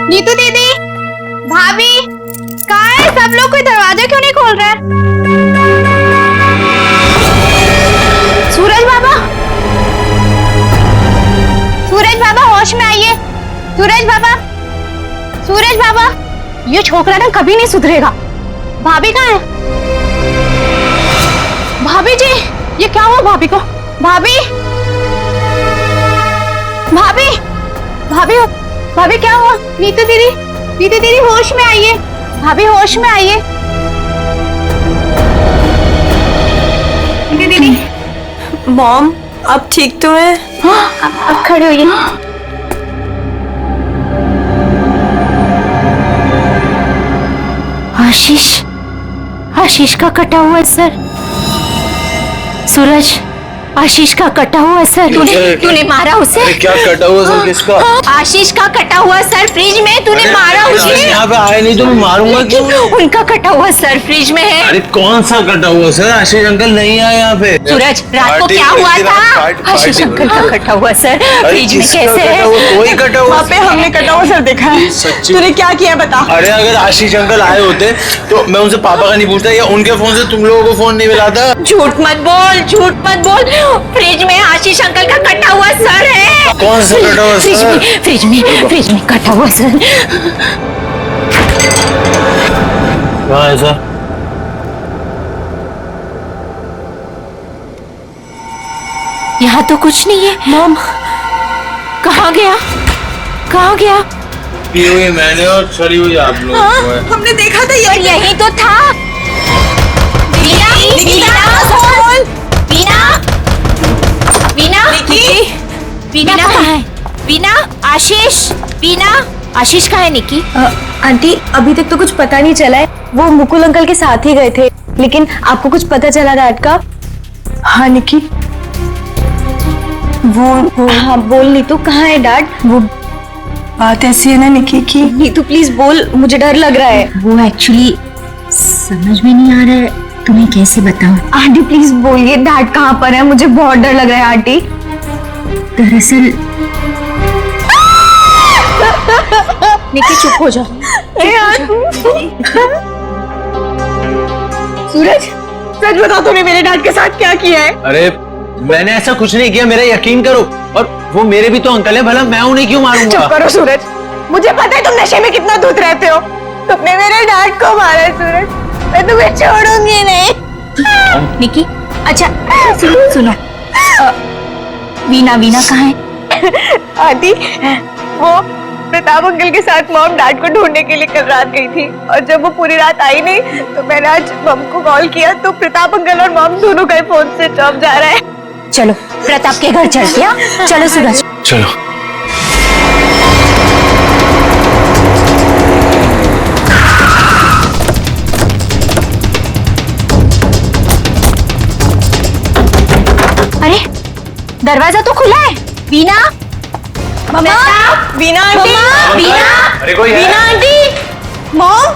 नीतू दीदी, भाभी, कहाँ है सब लोग? कोई दरवाजा क्यों नहीं खोल रहा है? सूरज बाबा, सूरज बाबा होश में आइए। सूरज बाबा, सूरज बाबा, ये छोकरा ना कभी नहीं सुधरेगा। भाभी कहाँ है? भाभी जी, ये क्या हुआ भाभी को? भाभी, भाभी, भाभी, भाभी क्या हुआ? नीतू दीदी, नीतू दीदी होश में आइए। भाभी होश में आइए। नीतू दीदी। मॉम, आप ठीक तो हैं? हाँ, अब खड़े होइए। आशीष, आशीष का कटा हुआ सर। सूरज, आशीष का कटा हुआ सर। तूने मारा उसे? क्या कटा हुआ सर किसका? आशीष का कटा हुआ सर फ्रिज में, तूने मारा उसे। यहाँ पे आए नहीं तो मैं मारूंगा क्यों? उनका कटा हुआ सर फ्रिज में है। अरे कौन सा कटा हुआ सर? आशीष अंकल नहीं आए यहाँ पे। सूरज, रात को क्या हुआ था? आशीष अंकल का कटा हुआ सर फ्रिज में कैसे है? कोई कटा हुआ? वहाँ पे हमने कटा हुआ सर देखा है। सच्ची? तूने क्या किया बता? अरे अगर आशीष अंकल आए होते तो मैं उनसे पापा का नहीं पूछता या उनके फोन से तुम लोगों को फोन नहीं मिलाता। झूठ मत बोल, झूठ मत बोल। फ्रिज में आशीष अंकल का कटा हुआ सर है। कौन सा कटा हुआ सर? फ्रिज में कटा हुआ सर। कहाँ है सर? यहाँ तो कुछ नहीं है। मॉम, कहाँ गया? कहाँ गया? पी हुई मैंने और सड़ी हुई आप लोग। हाँ, हमने देखा था ये। यही तो था। वीना कहाँ है? वीना, आशीष, वीना, आशीष कहाँ है? निकी आंटी, अभी तक तो कुछ पता नहीं चला है। वो मुकुल अंकल के साथ ही गए थे, लेकिन आपको कुछ पता चला डैड का? हाँ निकी, वो हाँ बोल नीतू, कहाँ है डैड? वो बात ऐसी है ना निकी की। नीतू प्लीज बोल, मुझे डर लग रहा है। वो एक्चुअली समझ में नहीं आ रहा है, तुम्हें कैसे बताऊं? आंटी प्लीज बोलिए, डैड कहाँ पर है? मुझे बहुत डर लग रहा है आंटी। दरअसल निकी चुप हो जाओ। सूरज, सच बता, तूने मेरे डैड के साथ क्या किया है? अरे मैंने ऐसा कुछ नहीं किया, मेरा यकीन करो। और वो मेरे भी तो अंकल है, भला मैं उन्हें क्यों मारूंगा? चुप करो सूरज, मुझे पता है तुम नशे में कितना धुत रहते हो। तुमने मेरे डैड को मारा है सूरज, मैं तुम्हें छोड़ूंगी नहीं। निकी, अच्छा सुनो, वीना वीना कहाँ है? आंटी वो प्रताप अंकल के साथ मॉम डैड को ढूंढने के लिए कल रात गई थी और जब वो पूरी रात आई नहीं तो मैंने आज मॉम को कॉल किया तो प्रताप अंकल और मॉम दोनों का फोन स्विच ऑफ जा रहा है। चलो प्रताप के घर चलते हैं। चलो सूरज। चलो। अरे दरवाजा तो खुला है। वीना मम्मा, वीना आंटी, वीना, अरे कोई है? वीना आंटी, मॉम,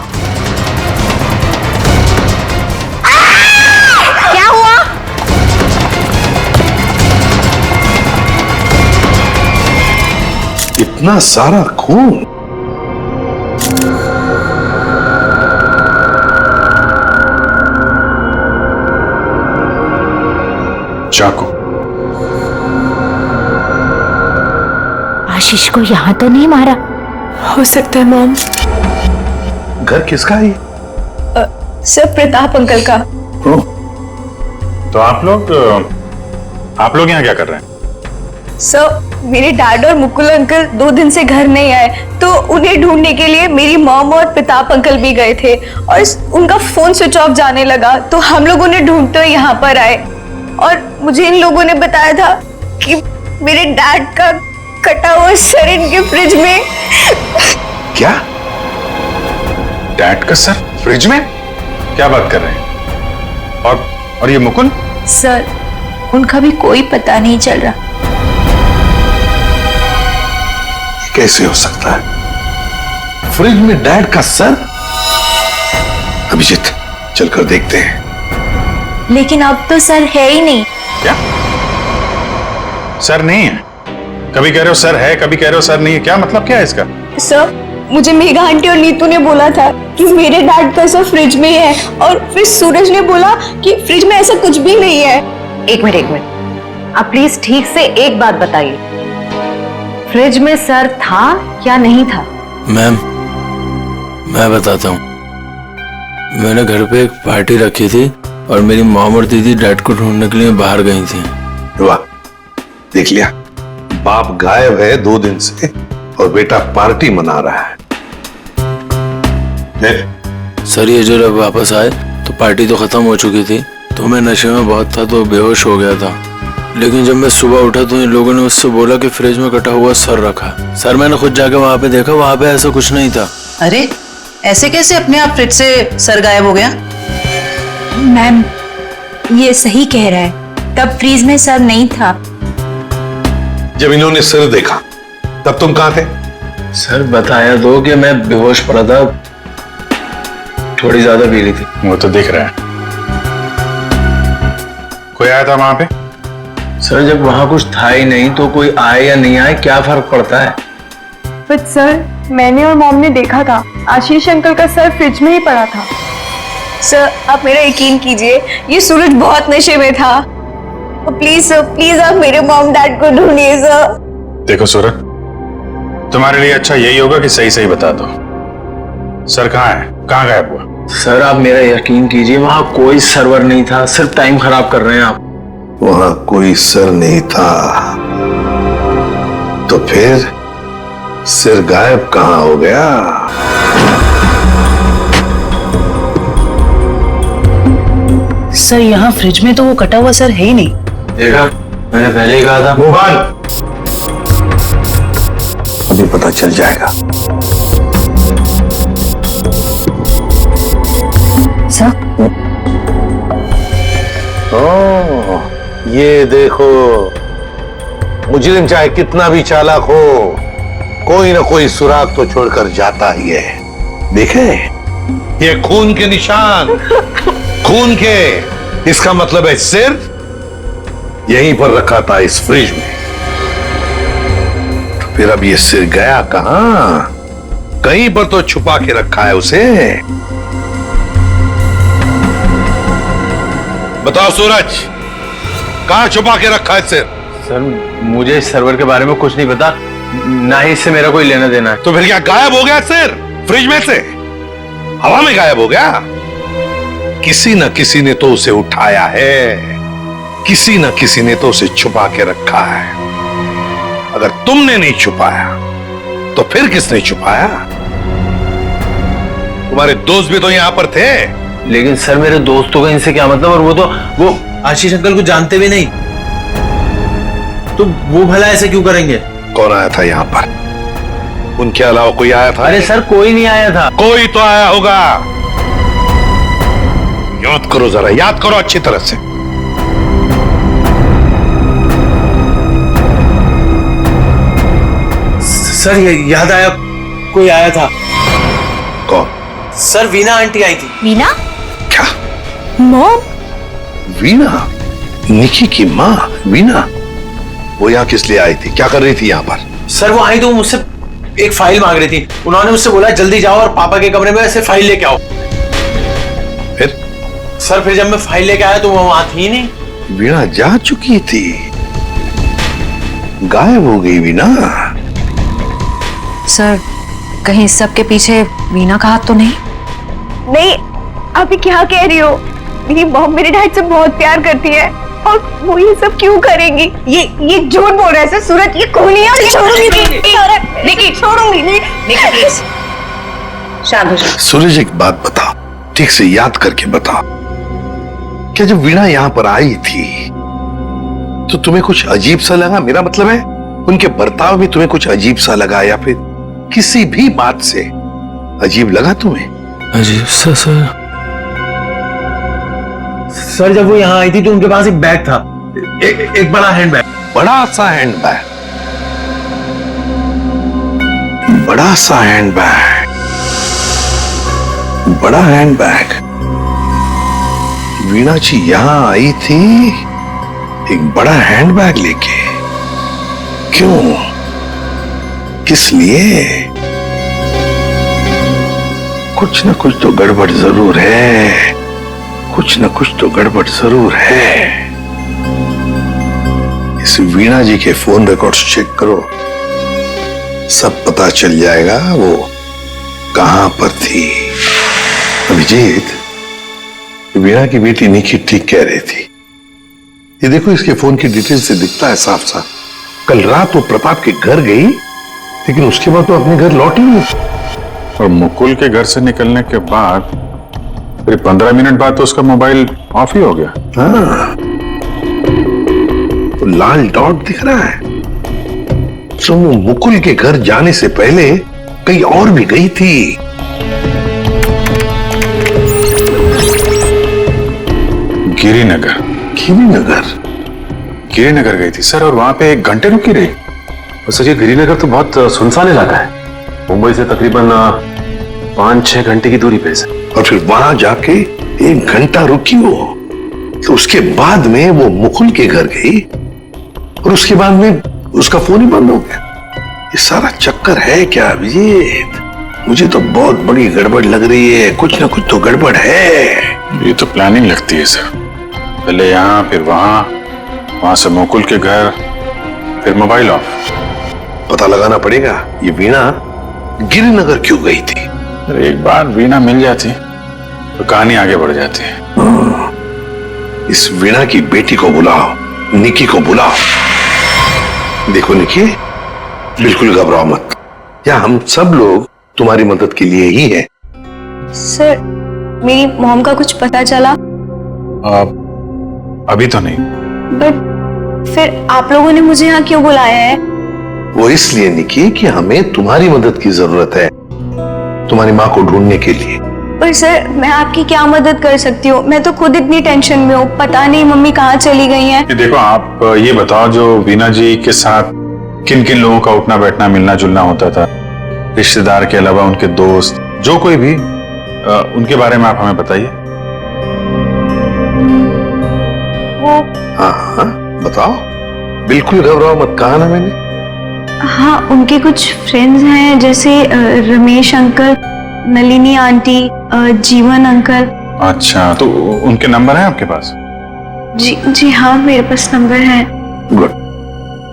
क्या हुआ? इतना सारा खून। चाकू। आशीष को यहाँ तो नहीं मारा? हो सकता है मॉम। घर किसका है? सर प्रताप अंकल का। तो आप लोग यहाँ क्या कर रहे हैं? सर मेरे डैड और मुकुल अंकल 2 दिन से घर नहीं आए तो उन्हें ढूंढने के लिए मेरी मॉम और प्रताप अंकल भी गए थे और उनका फोन स्विच ऑफ जाने लगा तो हम लोग उन्हें ढूंढते हुए यहाँ पर आए और मुझे इन लोगों ने बताया था कि मेरे डैड का कटा हुआ सर इनके फ्रिज में। क्या? डैड का सर फ्रिज में? क्या बात कर रहे हैं? और ये मुकुल? सर उनका भी कोई पता नहीं चल रहा। कैसे हो सकता है? फ्रिज में डैड का सर? अभिजीत चलकर देखते हैं। लेकिन अब तो सर है ही नहीं। क्या? सर नहीं है? कभी कह रहे हो सर है, कभी कह रहे हो सर नहीं है, क्या मतलब क्या है इसका? सर मुझे मेघा आंटी और नीतू ने बोला था कि मेरे डैड का सर फ्रिज में है और फिर सूरज ने बोला कि फ्रिज में ऐसा कुछ भी नहीं है। एक मिनट आप प्लीज ठीक से एक बात बताइए, फ्रिज में सर था या नहीं था? मैम मैं बताता हूँ। मैंने घर पे एक पार्टी रखी थी और मेरी मॉम और दीदी डैड को ढूंढने के लिए बाहर गई थी। वाह, देख लिया, बाप गायब है 2 दिन से और बेटा पार्टी मना रहा है। सर ये जो जब वापस आए तो पार्टी तो खत्म हो चुकी थी, तो मैं नशे में बहुत था तो बेहोश हो गया था। लेकिन जब मैं सुबह उठा तो इन लोगों ने मुझसे बोला कि फ्रिज में कटा हुआ सर रखा। सर मैंने खुद जाके वहां पे देखा, वहां पे ऐसा कुछ नहीं था। अरे ऐसे कैसे अपने आप फ्रिज से सर गायब हो गया? मैम ये सही कह रहा है, तब फ्रीज में सर नहीं था। जब इन्होंने सर देखा तब तुम कहां थे? सर बताया दो कि मैं बेहोश पड़ा था, थोड़ी ज्यादा पी ली थी। वो तो दिख रहा है। कोई आया था वहां पे? सर जब वहां कुछ था ही नहीं तो कोई आए या नहीं आए क्या फर्क पड़ता है? बट सर मैंने और मॉम ने देखा था आशीष अंकल का सर फ्रिज में ही पड़ा था। सर आप मेरा यकीन कीजिए, ये सूरज बहुत नशे में था। प्लीज सर, प्लीज आप मेरे मॉम डैड को ढूंढिए सर। देखो सूरज, तुम्हारे लिए अच्छा यही होगा कि सही सही बता दो, सर कहाँ है, कहाँ गायब हुआ? सर आप मेरा यकीन कीजिए, वहां कोई सर्वर नहीं था, सिर्फ टाइम खराब कर रहे हैं आप। वहां कोई सर नहीं था तो फिर सिर गायब कहां हो गया? सर यहाँ फ्रिज में तो वो कटा हुआ सर है ही नहीं। देखा, मैंने पहले ही कहा था। मोहन, अभी पता चल जाएगा। सर ओह, ये देखो, मुजरिम चाहे कितना भी चालाक हो, कोई ना कोई सुराग तो छोड़कर जाता ही है। देखे, ये खून के निशान, खून के, इसका मतलब है सिर यहीं पर रखा था इस फ्रिज में। तो फिर अब ये सिर गया कहां? कहीं पर तो छुपा के रखा है उसे। बताओ सूरज, कहां छुपा के रखा है सिर? सर मुझे इस सर्वर के बारे में कुछ नहीं पता, ना ही इससे मेरा कोई लेना देना है। तो फिर क्या गायब हो गया सिर फ्रिज में से? हवा में गायब हो गया? किसी न किसी ने तो उसे उठाया है। किसी न किसी ने तो उसे छुपा के रखा है। अगर तुमने नहीं छुपाया तो फिर किसने छुपाया? तुम्हारे दोस्त भी तो यहां पर थे। लेकिन सर मेरे दोस्तों का इनसे क्या मतलब? और वो आशीष अंकल को जानते भी नहीं, तो वो भला ऐसे क्यों करेंगे? कौन आया था यहाँ पर? उनके अलावा कोई आया था? अरे सर कोई नहीं आया था। कोई तो आया होगा। याद करो जरा, याद करो अच्छी तरह से। सर ये याद आया, कोई आया था। कौन? सर वीना आंटी आई थी। वीना? क्या? मॉम? वीना? निकी की माँ वीना? वो यहाँ किस लिए आई थी? क्या कर रही थी यहाँ पर? सर वो आई तो मुझसे एक फाइल मांग रही थी। उन्होंने मुझसे बोला जल्दी जाओ और पापा के कमरे में से फाइल लेके आओ। फिर? सर फिर जब मैं फाइल लेके आया तो वो वहां थी नहीं। वीणा जा चुकी थी, गायब हो गई वीणा। सर कहीं इस सब के पीछे वीना का हाथ तो नहीं? नहीं, आप ये क्या कह रही हो? मेरी मॉम मेरे डैड से बहुत प्यार करती है और वो ये सब क्यों करेंगी? ये झूठ बोल रहा है सर। सूरज ये खूनी है और ये छोड़ूंगी। निकी छोड़ूंगी। निकी प्लीज शांत हो जाओ। सूरज एक बात बताओ, ठीक से याद करके बताओ, क्या जब वीणा यहाँ पर आई थी तो तुम्हें कुछ अजीब सा लगा? मेरा मतलब है उनके बर्ताव में तुम्हें कुछ अजीब सा लगा या फिर किसी भी बात से अजीब लगा तुम्हें? अजीब सा सर जब वो यहाँ आई थी तो उनके पास एक बैग था, एक बड़ा हैंड बैग। बड़ा सा हैंड बैग? बड़ा सा हैंड बैग? बड़ा हैंड बैग? वीणा जी यहां आई थी एक बड़ा हैंड बैग लेके? क्यों? किस लिए? कुछ न कुछ तो गड़बड़ जरूर है। कुछ न कुछ तो गड़बड़ जरूर है। इस वीणा जी के फोन रिकॉर्ड्स चेक करो, सब पता चल जाएगा वो कहां पर थी। अभिजीत, वीणा की बेटी निकी ठीक कह रही थी। ये देखो इसके फोन की डिटेल से दिखता है साफ साफ। कल रात वो प्रताप के घर गई, लेकिन उसके बाद तो अपने घर लौटी नहीं। और मुकुल के घर से निकलने के बाद फिर 15 मिनट बाद तो उसका मोबाइल ऑफ ही हो गया। हाँ, तो लाल डॉट दिख रहा है। तो वो मुकुल के घर जाने से पहले कहीं और भी गई थी। गिरिनगर। गिरिनगर गई थी सर, और वहां पे 1 घंटे रुकी रही। और सर ये गिरिनगर तो बहुत सुनसान इलाका है, मुंबई से तकरीबन 5-6 घंटे की दूरी पे है। और फिर वहां जाके 1 घंटा रुकी वो, तो उसके बाद में वो मुकुल के घर गई और उसके बाद में उसका फोन ही बंद हो गया। ये सारा चक्कर है क्या अभिजीत? मुझे तो बहुत बड़ी गड़बड़ लग रही है। कुछ ना कुछ तो गड़बड़ है। ये तो प्लानिंग लगती है सर, पहले यहाँ फिर वहां से मुकुल के घर, फिर मोबाइल ऑफ। पता लगाना पड़ेगा ये वीणा गिरिनगर क्यों गई थी। एक बार वीणा मिल जाती तो कहानी आगे बढ़ जाती है। इस वीणा की बेटी को बुलाओ, निकी को बुलाओ। देखो निकी, बिल्कुल घबराओ मत, या हम सब लोग तुम्हारी मदद के लिए ही हैं। सर मेरी मॉम का कुछ पता चला? अभी तो नहीं। बट फिर आप लोगों ने मुझे यहाँ क्यों बुलाया है? वो इसलिए निकी कि हमें तुम्हारी मदद की जरूरत है, तुम्हारी माँ को ढूंढने के लिए। पर सर मैं आपकी क्या मदद कर सकती हूँ? मैं तो खुद इतनी टेंशन में हूँ, पता नहीं मम्मी कहाँ चली गई हैं। देखो आप ये बताओ, जो वीणा जी के साथ किन किन लोगों का उठना बैठना मिलना जुलना होता था, रिश्तेदार के अलावा उनके दोस्त, जो कोई भी, उनके बारे में आप हमें बताइए। वो हाँ बताओ, बिल्कुल घबराओ मत, कहा ना मैंने। हाँ उनके कुछ फ्रेंड्स हैं, जैसे रमेश अंकल, नलिनी आंटी, जीवन अंकल। अच्छा, तो उनके नंबर हैं आपके पास? जी हाँ मेरे पास नंबर है। गुड,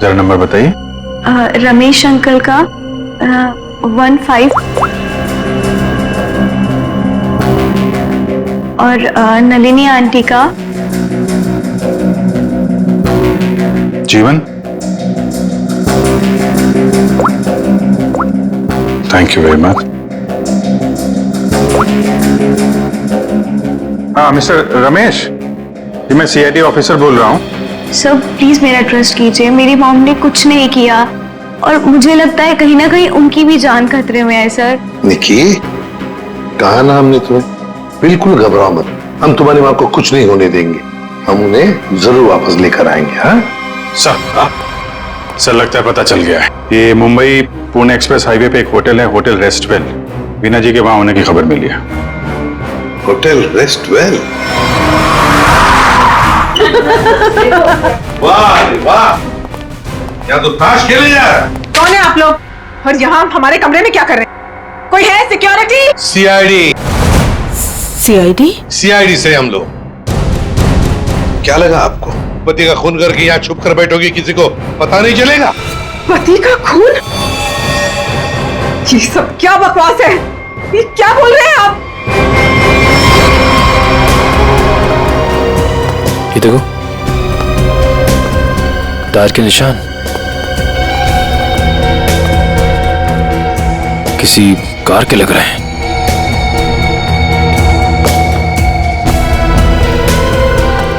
जरा नंबर बताइए। रमेश अंकल का 15 और नलिनी आंटी का जीवन, थैंक यू वेरी मच। हाँ मिस्टर रमेश, ये मैं सीआईडी ऑफिसर बोल रहा हूँ। सर प्लीज मेरा ट्रस्ट कीजिए, मेरी मॉम ने कुछ नहीं किया और मुझे लगता है कहीं ना कहीं उनकी भी जान खतरे में है सर। निकी, कहा ना हमने तुम्हें, बिल्कुल घबराओ मत, हम तुम्हारी माँ को कुछ नहीं होने देंगे, हम उन्हें जरूर वापस लेकर आएंगे। हाँ सर लगता है पता चल गया है। ये मुंबई पुणे एक्सप्रेस हाईवे पे एक होटल है, होटल रेस्टवेल। वीना जी के वहां होने की खबर मिली है। होटल रेस्टवेल? वाह वाह, क्या तो ताश खेले जा रहा है। कौन है आप लोग और यहाँ हमारे कमरे में क्या कर रहे हैं? कोई है सिक्योरिटी? सीआईडी। सीआईडी? सीआईडी से हम लोग। क्या लगा आपको पति का खून करके यहाँ छुप कर बैठोगे, किसी को पता नहीं चलेगा? पति का खून? ये सब क्या बकवास है? ये क्या बोल रहे हैं आप? ये देखो, टायर के निशान किसी कार के लग रहे हैं।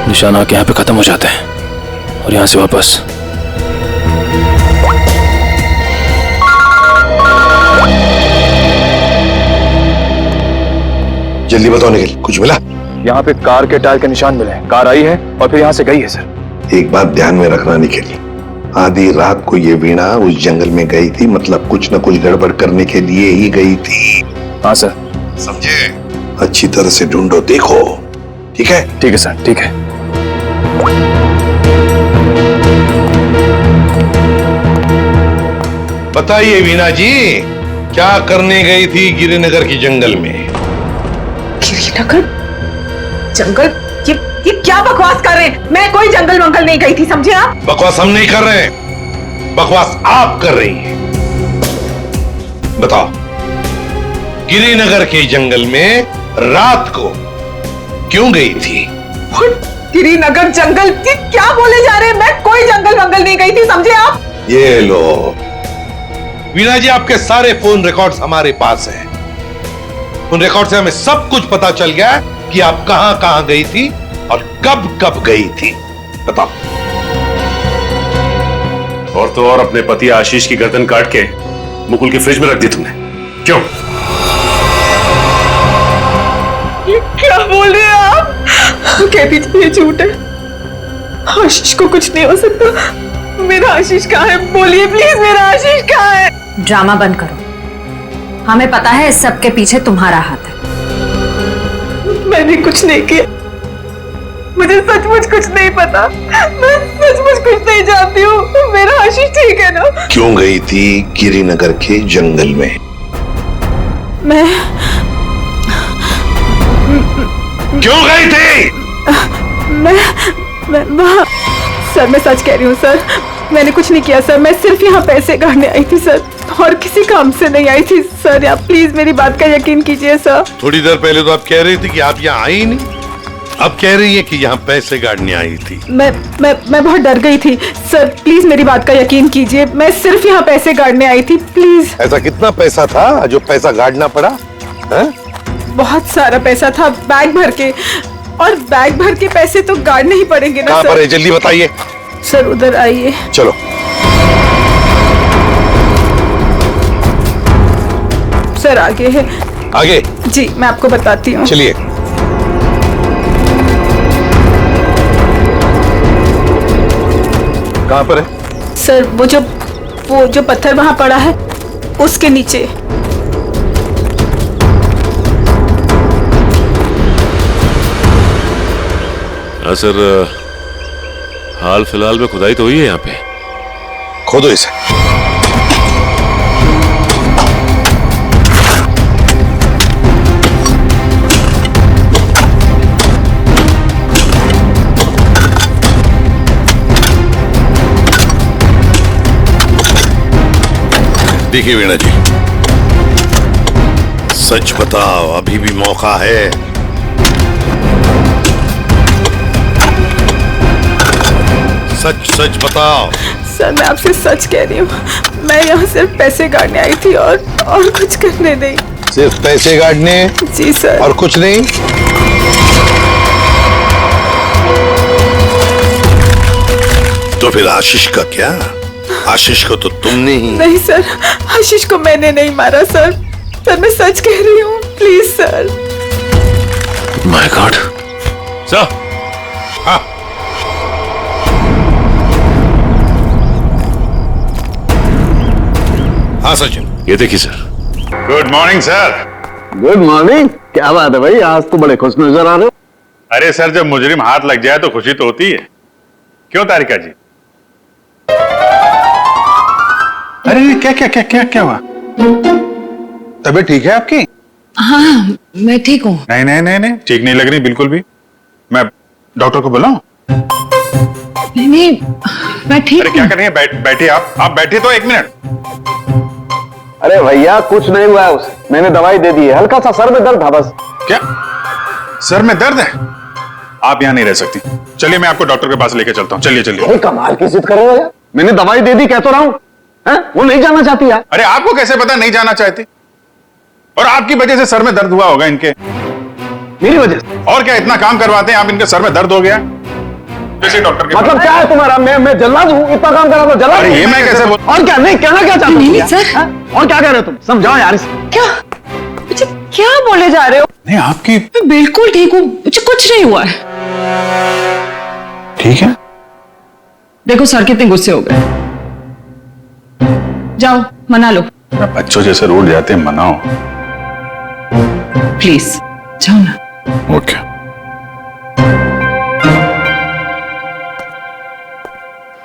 निशान आके यहाँ पे खत्म हो जाते हैं और यहाँ से वापस। जल्दी बताओ निखिल, कुछ मिला? यहाँ पे कार के टायर के निशान मिले हैं। कार आई है और फिर यहाँ से गई है सर। एक बात ध्यान में रखना निखिल, आधी रात को ये वीणा उस जंगल में गई थी, मतलब कुछ न कुछ गड़बड़ करने के लिए ही गई थी। हाँ सर। समझे? अच्छी तरह से ढूंढो, देखो। ठीक है? ठीक है सर, ठीक है। बताइए वीणा जी, क्या करने गई थी गिरिनगर की जंगल में? गिरिनगर जंगल? ये क्या बकवास कर रहे हैं? मैं कोई जंगल वंगल नहीं गई थी, समझे आप? बकवास हम नहीं कर रहे हैं, बकवास आप कर रही हैं। बताओ, गिरिनगर के जंगल में रात को क्यों गई थी? गिरिनगर जंगल? क्या बोले जा रहे हैं? मैं कोई जंगल वंगल नहीं गई थी, समझे आप? ये लो वीणा जी, आपके सारे फोन रिकॉर्ड्स हमारे पास हैं। उन रिकॉर्ड से हमें सब कुछ पता चल गया कि आप कहां कहां गई थी और कब कब गई थी। बताओ। और तो और अपने पति आशीष की गर्दन काट के मुकुल की फ्रिज में रख दी तुमने, क्यों? ये क्या बोल रहे हैं आप? तो कह दीजिए ये झूठ है, आशीष को कुछ नहीं हो सकता। मेरा आशीष कहाँ है? बोलिए प्लीज, मेरा आशीष कहाँ है? ड्रामा बंद करो, हमें पता है इस सब के पीछे तुम्हारा हाथ है। मैंने कुछ नहीं किया, मुझे सचमुच कुछ नहीं पता, मैं सचमुच कुछ नहीं जानती हूँ। मेरा आशीष ठीक है ना? क्यों गई थी गिरिनगर के जंगल में? मैं क्यों गई थी? मैं वहाँ, सर मैं सच कह रही हूँ सर, मैंने कुछ नहीं किया सर, मैं सिर्फ यहाँ पैसे काटने आई थी सर, और किसी काम से नहीं आई थी सर। आप प्लीज मेरी बात का यकीन कीजिए सर। थोड़ी देर पहले तो आप कह रही थी कि आप यहाँ आई नहीं, अब कह रही है कि यहाँ पैसे काटने आई थी। मैं बहुत डर गई थी सर, प्लीज मेरी बात का यकीन कीजिए, मैं सिर्फ यहाँ पैसे काटने आई थी, प्लीज। ऐसा कितना पैसा था जो पैसा गाड़ना पड़ा? है? बहुत सारा पैसा था, बैग भर के, और बैग भर के पैसे तो गाड़ने ही पड़ेंगे ना कहाँ सर। पर है? जल्दी बताइए सर उधर आइए। चलो। सर आगे है। आगे? जी मैं आपको बताती हूँ। चलिए। कहाँ पर है? सर वो जो पत्थर वहां पड़ा है उसके नीचे। हाँ सर, हाल फिलहाल में खुदाई तो हुई है यहाँ पे। खोदो इसे। देखिए वीणा जी, सच बताओ, अभी भी मौका है। सच सच बताओ। सर मैं आपसे सच कह रही हूँ, मैं यहाँ सिर्फ पैसे काटने आई थी और कुछ करने नहीं। सिर्फ पैसे काटने? जी सर। और कुछ नहीं? तो फिर आशीष का क्या? आशीष को तो तुमने ही। नहीं सर, आशीष को मैंने नहीं मारा सर। सर मैं सच कह रही हूँ, please sir. My God. Sir. हाँ। हाँ सचिन, ये देखिए sir. Good morning sir. Good morning. क्या बात है भाई, आज तो बड़े खुश नजर आ रहे हो। अरे सर, जब मुजरिम हाथ लग जाए तो खुशी तो होती है, क्यों तारिका जी? अरे क्या क्या क्या क्या क्या हुआ? तबीयत ठीक है आपकी? हाँ मैं ठीक हूँ। नहीं नहीं नहीं नहीं, ठीक नहीं लग रही बिल्कुल भी। मैं डॉक्टर को बुलाऊं? नहीं मैं ठीक। अरे क्या कर रही है? बैठिए आप बैठिए तो 1 मिनट। अरे भैया कुछ नहीं हुआ है उसे, मैंने दवाई दे दी है, हल्का सा सर में दर्द था बस। क्या सर में दर्द है? आप यहाँ नहीं रह सकती, चलिए मैं आपको डॉक्टर के पास लेके चलता हूँ। चलिए चलिए। कमाल की जिद कर रहे हो यार, मैंने दवाई दे दी, कह तो रहा हूँ। वो नहीं जाना चाहती यार। अरे आपको कैसे पता नहीं जाना चाहती? और आपकी वजह से सर में दर्द हुआ होगा इनके। मेरी वजह से? और क्या, इतना काम करवाते हैं आप, इनके सर में दर्द हो गया। डॉक्टर के मतलब क्या है तुम्हारा? मैं जल्लाद हूँ, इतना काम करा तो जल्लाद? अरे ये मैं कैसे बोल? और क्या नहीं कहना क्या चाहते हो सर? और क्या कह रहे हो तुम? समझाओ यार इसे। क्या मुझे क्या बोले जा रहे हो? नहीं आपकी। मैं बिल्कुल ठीक हूँ, मुझे कुछ नहीं हुआ है। ठीक है। देखो सर कितने गुस्से हो गए। जाओ मना लो। बच्चों जैसे रोड जाते हैं, मनाओ प्लीज, जाओ ना। ओके।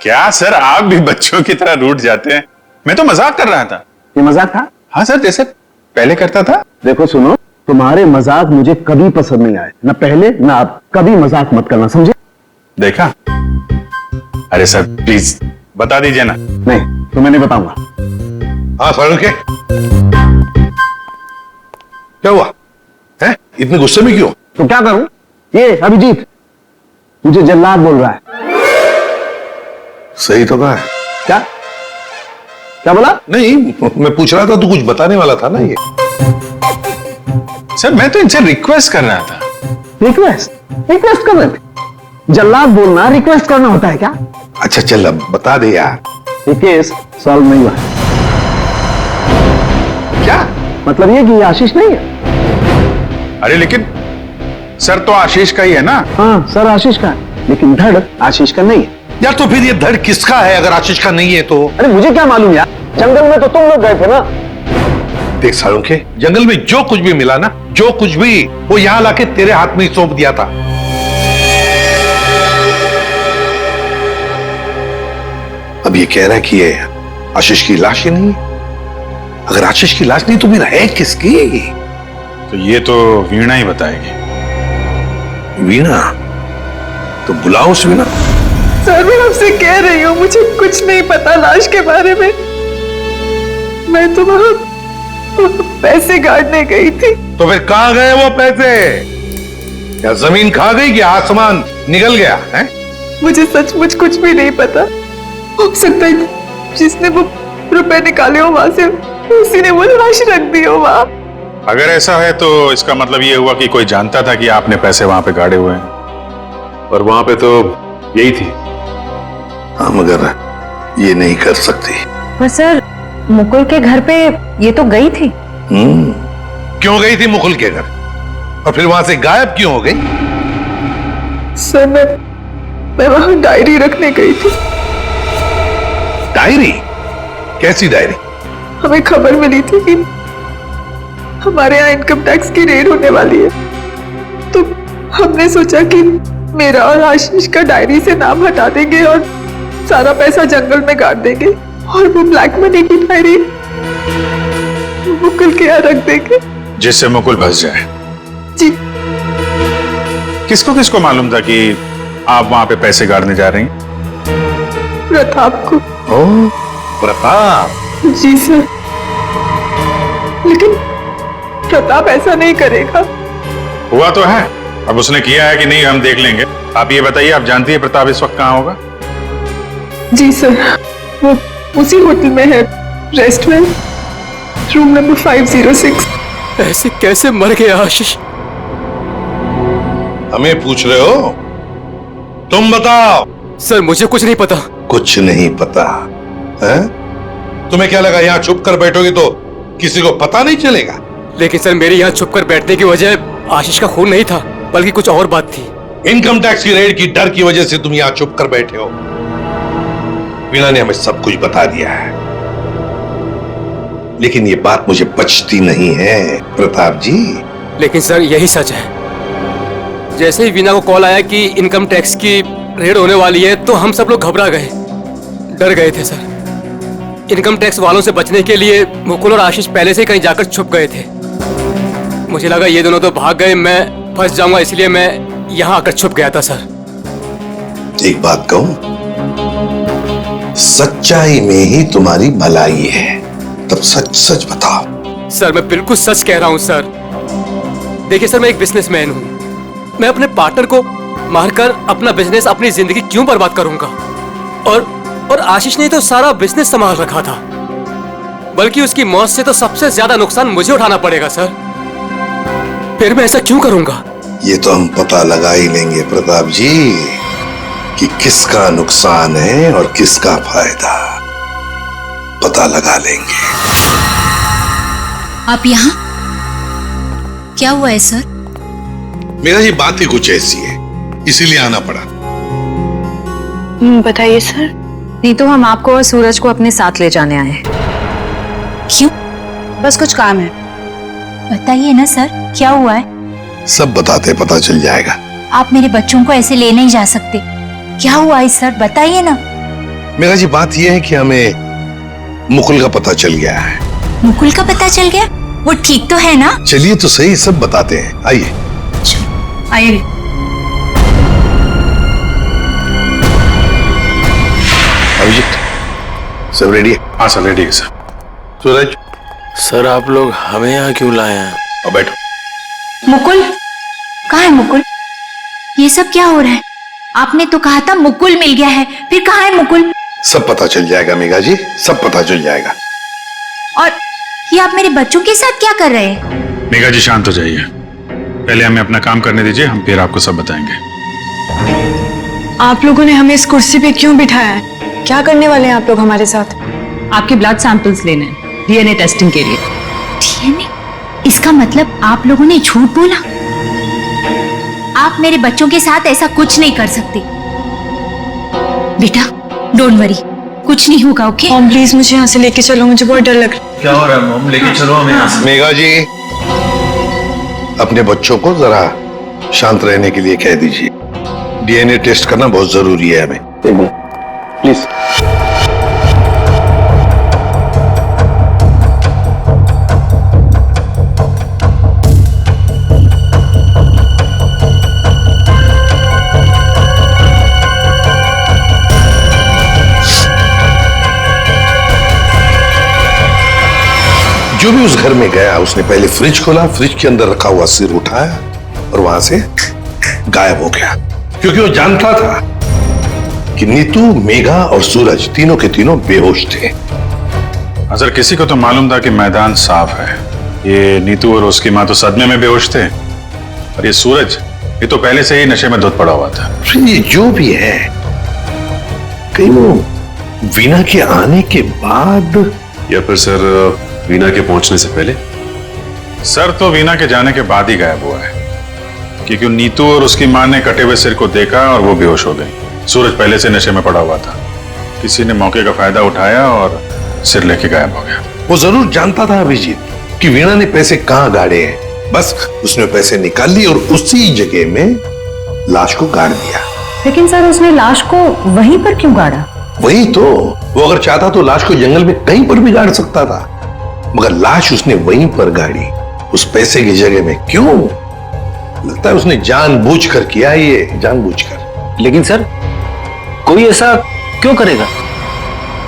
क्या सर, आप भी बच्चों की तरह रूठ जाते हैं? मैं तो मजाक कर रहा था। ये मजाक था? हाँ सर, जैसे पहले करता था। देखो सुनो, तुम्हारे मजाक मुझे कभी पसंद नहीं आए, ना पहले ना अब। कभी मजाक मत करना, समझे? देखा? अरे सर प्लीज बता दीजिए ना। नहीं तो मैं नहीं बताऊंगा। हाँ सर के क्या हुआ है? इतने गुस्से में क्यों? तो क्या करूं? ये अभिजीत मुझे जल्लाद बोल रहा है। सही तो कहा है। क्या क्या बोला? नहीं, मैं पूछ रहा था, तू कुछ बताने वाला था ना ये। सर मैं तो इनसे रिक्वेस्ट कर रहा था। रिक्वेस्ट कर रहे थे? जल्लाद बोलना रिक्वेस्ट करना होता है क्या? अच्छा चल अब बता दे यार। ये केस सॉल्व नहीं हुआ। क्या मतलब ये कि आशीष नहीं है। अरे लेकिन सर तो आशीष का ही है ना? हाँ सर आशीष का है, लेकिन धड़ आशीष का नहीं है। यार तो फिर ये धड़ किसका है अगर आशीष का नहीं है तो? अरे मुझे क्या मालूम यार, जंगल में तो तुम लोग गए थे ना। देख सालों के, जंगल में जो कुछ भी मिला ना, जो कुछ भी, वो यहां लाके तेरे हाथ में ही सौंप दिया था। अब ये कह रहा है कि ये आशीष की लाश ही नहीं है। अगर आशीष की लाश नहीं तो फिर है किसकी? तो ये तो वीणा ही बताएगी। वीणा? तो बुलाओ उस वीणा। सर मैं आपसे कह रही हूँ, मुझे कुछ नहीं पता लाश के बारे में। मैं तो वहां पैसे काटने गई थी। तो फिर कहां गए वो पैसे? क्या जमीन खा गई कि आसमान निकल गया है? मुझे सचमुच कुछ भी नहीं पता। हो सकता है जिसने वो रुपए निकाले हो वहां से, उसी ने वो लाश रख दी हो वहां। अगर ऐसा है तो इसका मतलब ये हुआ कि कोई जानता था कि आपने पैसे वहां पे गाड़े हुए हैं, और वहां पे तो यही थी। हाँ मगर ये नहीं कर सकती। पर सर मुकुल के घर पे ये तो गई थी। क्यों गई थी मुकुल के घर? और फिर वहां से गायब क्यों हो गई? सर मैं वहां डायरी रखने गई थी। डायरी? कैसी डायरी? हमें खबर मिली थी कि हमारे यहाँ इनकम टैक्स की रेड होने वाली है, तो हमने सोचा कि मेरा और आशीष का डायरी से नाम हटा देंगे और सारा पैसा जंगल में गाड़ देंगे, और वो ब्लैक मनी की डायरी मुकुल के यहाँ रख देंगे, जिससे मुकुल बस जाए। जी। किसको किसको मालूम था कि आप वहां पे पैसे गाड़ने जा रही हैं? प्रताप को। ओह प्रताप? जी सर, लेकिन प्रताप ऐसा नहीं करेगा। हुआ तो है, अब उसने किया है कि नहीं हम देख लेंगे। आप ये बताइए, आप जानती है प्रताप इस वक्त कहाँ होगा? जी सर, वो उसी होटल में है, रेस्टोरेंट, रूम नंबर 506। ऐसे कैसे मर गया आशीष? हमें पूछ रहे हो? तुम बताओ। सर मुझे कुछ नहीं पता। कुछ नहीं पता है? तुम्हें क्या लगा यहाँ छुप कर बैठोगे तो किसी को पता नहीं चलेगा? लेकिन सर मेरे यहाँ छुप कर बैठने की वजह आशीष का खून नहीं था, बल्कि कुछ और बात थी। इनकम टैक्स की रेड की डर की वजह से तुम यहाँ छुप कर बैठे हो। वीणा ने हमें सब कुछ बता दिया है, लेकिन ये बात मुझे बचती नहीं है प्रताप जी। लेकिन सर यही सच है। जैसे ही वीणा को कॉल आया कि इनकम टैक्स की रेड होने वाली है तो हम सब लोग घबरा गए, डर गए थे सर। इनकम टैक्स वालों से बचने के लिए मुकुल और आशीष पहले से कहीं जाकर छुप गए थे। मुझे लगा ये दोनों तो भाग गए, मैं फंस जाऊंगा, इसलिए मैं यहाँ आकर छुप गया था सर। एक बात कहूं, सच्चाई में ही तुम्हारी भलाई है, तब सच सच बताओ। सर मैं बिल्कुल सच कह रहा हूँ सर। देखिए सर, मैं एक बिजनेसमैन हूँ। मैं अपने पार्टनर को मारकर अपना बिजनेस, अपनी जिंदगी क्यों बर्बाद करूंगा? और आशीष ने तो सारा बिजनेस संभाल रखा था, बल्कि उसकी मौत से तो सबसे ज्यादा नुकसान मुझे उठाना पड़ेगा सर। फिर मैं ऐसा क्यों करूंगा? ये तो हम पता लगा ही लेंगे प्रताप जी कि किसका नुकसान है और किसका फायदा, पता लगा लेंगे। आप यहाँ? क्या हुआ है सर? मेरा ये बात ही कुछ ऐसी है, इसीलिए आना पड़ा। बताइए सर। नहीं तो हम आपको और सूरज को अपने साथ ले जाने आए हैं। क्यों? बस कुछ काम है। बताइए ना सर, क्या हुआ है? सब बताते पता चल जाएगा। आप मेरे बच्चों को ऐसे ले नहीं जा सकते। क्या हुआ है सर, बताइए ना। मेरा जी बात यह है कि हमें मुकुल का पता चल गया है। मुकुल का पता चल गया? वो ठीक तो है ना? चलिए तो सही, सब बताते हैं, आइए। आइए। अभिजीत, सब रेडी है? हाँ सर, रेडी है सर। सूरज। सर आप लोग हमें यहाँ क्यों लाए हैं? अब बैठो। मुकुल कहाँ है? मुकुल, ये सब क्या हो रहा है? आपने तो कहा था मुकुल मिल गया है, फिर कहाँ है मुकुल? सब पता चल जाएगा मेघा जी, सब पता चल जाएगा। और ये आप मेरे बच्चों के साथ क्या कर रहे हैं? मेघा जी शांत हो जाइए, पहले हमें अपना काम करने दीजिए, हम फिर आपको सब बताएंगे। आप लोगों ने हमें इस कुर्सी पे क्यों बिठाया है? क्या करने वाले हैं आप लोग हमारे साथ? आपके ब्लड सैंपल्स लेने हैं डीएनए टेस्टिंग के लिए। डीएनए? इसका मतलब आप लोगों ने झूठ बोला? आप मेरे बच्चों के साथ ऐसा कुछ नहीं कर सकते। बेटा डोंट वरी, कुछ नहीं होगा, ओके? मॉम प्लीज मुझे यहाँ से लेके चलो, मुझे बहुत डर लग रहा है। क्या हो रहा है मॉम? लेके चलो हमें यहाँ से। मेघा जी, अपने बच्चों को जरा शांत रहने के लिए कह दीजिए। डीएनए टेस्ट करना बहुत जरूरी है हमें। प्लीज। जो भी उस घर में गया उसने पहले फ्रिज खोला, फ्रिज के अंदर रखा हुआ सिर उठाया और वहां से गायब हो गया, क्योंकि वो जानता था कि नीतू, मेघा और सूरज तीनों के तीनों बेहोश थे। अगर किसी को तो मालूम था कि मैदान साफ है। ये नीतू और उसकी माँ तो सदमे में बेहोश थे, और ये सूरज, ये तो पहले से ही नशे में धुत पड़ा हुआ था। ये जो भी है, कहीं वो वीणा के आने के बाद या फिर सर वीणा के पहुंचने से पहले? सर तो वीणा के जाने के बाद ही गायब हुआ है, क्योंकि नीतू और उसकी मां ने कटे हुए सिर को देखा और वो बेहोश हो गई। सूरज पहले से नशे में पड़ा हुआ था, किसी ने मौके का फायदा उठाया और सिर लेके गायब हो गया। वो जरूर जानता था अभिजीत कि वीणा ने पैसे कहां गाड़े हैं, बस उसने पैसे निकाल लिए और उसी जगह में लाश को गाड़ दिया। लेकिन सर उसने लाश को वहीं पर क्यों गाड़ा? वही तो, वो अगर चाहता तो लाश को जंगल में कहीं पर भी गाड़ सकता था, मगर लाश उसने वहीं पर गाड़ी, उस पैसे की जगह में। क्यों? लगता है उसने जानबूझकर किया, ये जानबूझकर। लेकिन सर कोई ऐसा क्यों करेगा?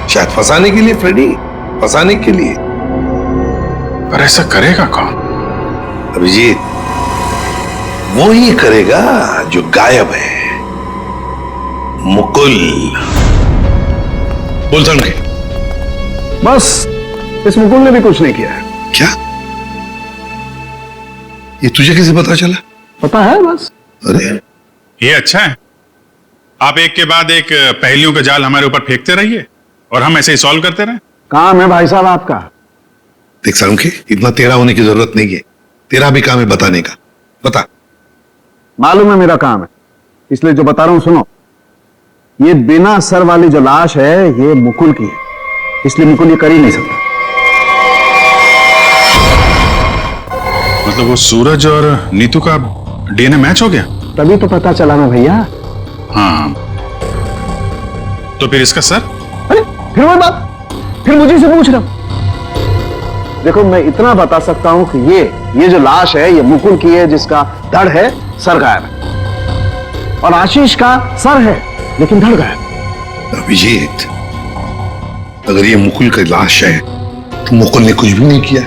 शायद फंसाने के लिए फ्रेडी, फंसाने के लिए। पर ऐसा करेगा कौन? अभिजीत, वो ही करेगा जो गायब है, मुकुल। बोल सन के। बस इस मुकुल ने भी कुछ नहीं किया है। क्या? ये तुझे कैसे पता चला? पता है बस। अरे ये अच्छा है, आप एक के बाद एक पहेलियों का जाल हमारे ऊपर फेंकते रहिए और हम ऐसे ही सॉल्व करते रहे। काम है भाई साहब आपका। देख सालुंखे, इतना टेढ़ा होने की जरूरत नहीं है। तेरा भी काम है बताने का। बता। मालूम है मेरा काम है, इसलिए जो बता रहा हूं सुनो। ये बिना सर वाली जो लाश है ये मुकुल की है, इसलिए मुकुल ये कर ही नहीं सकता। मतलब वो सूरज और नीतू का डीएनए मैच हो गया? तभी तो पता चला ना भैया। हाँ, तो फिर इसका सर? अरे फिर वही बात, फिर मुझे से पूछ रहा हूं। देखो मैं इतना बता सकता हूं कि ये जो लाश है ये मुकुल की है, जिसका धड़ है सर गायब है, और आशीष का सर है लेकिन धड़ गायब। अभिजीत, अगर ये मुकुल की लाश है तो मुकुल ने कुछ भी नहीं किया।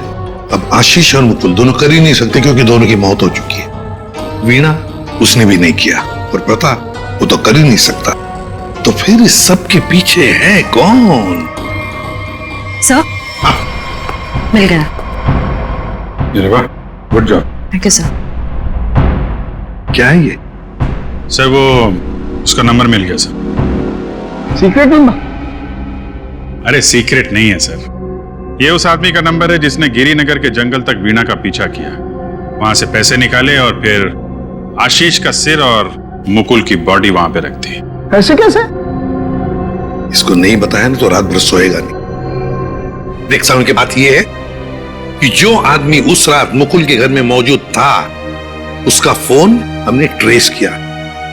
अब आशीष और मुकुल दोनों कर ही नहीं सकते क्योंकि दोनों की मौत हो चुकी है। वीणा उसने भी नहीं किया, और प्रताप वो तो कर ही नहीं सकता। तो फिर इस सब के पीछे है कौन? सर मिल गया। Good job. Thank you sir. क्या है ये? सर वो उसका नंबर मिल गया सर। Secret number? अरे सीक्रेट नहीं है सर, ये उस आदमी का नंबर है जिसने गिरिनगर के जंगल तक वीणा का पीछा किया, वहां से पैसे निकाले और फिर आशीष का सिर और मुकुल की बॉडी वहां पे रख दी। ऐसे कैसे? इसको नहीं बताया ना तो रात भर सोएगा नहीं। देख साउंड की बात यह है कि जो आदमी उस रात मुकुल के घर में मौजूद था उसका फोन हमने ट्रेस किया,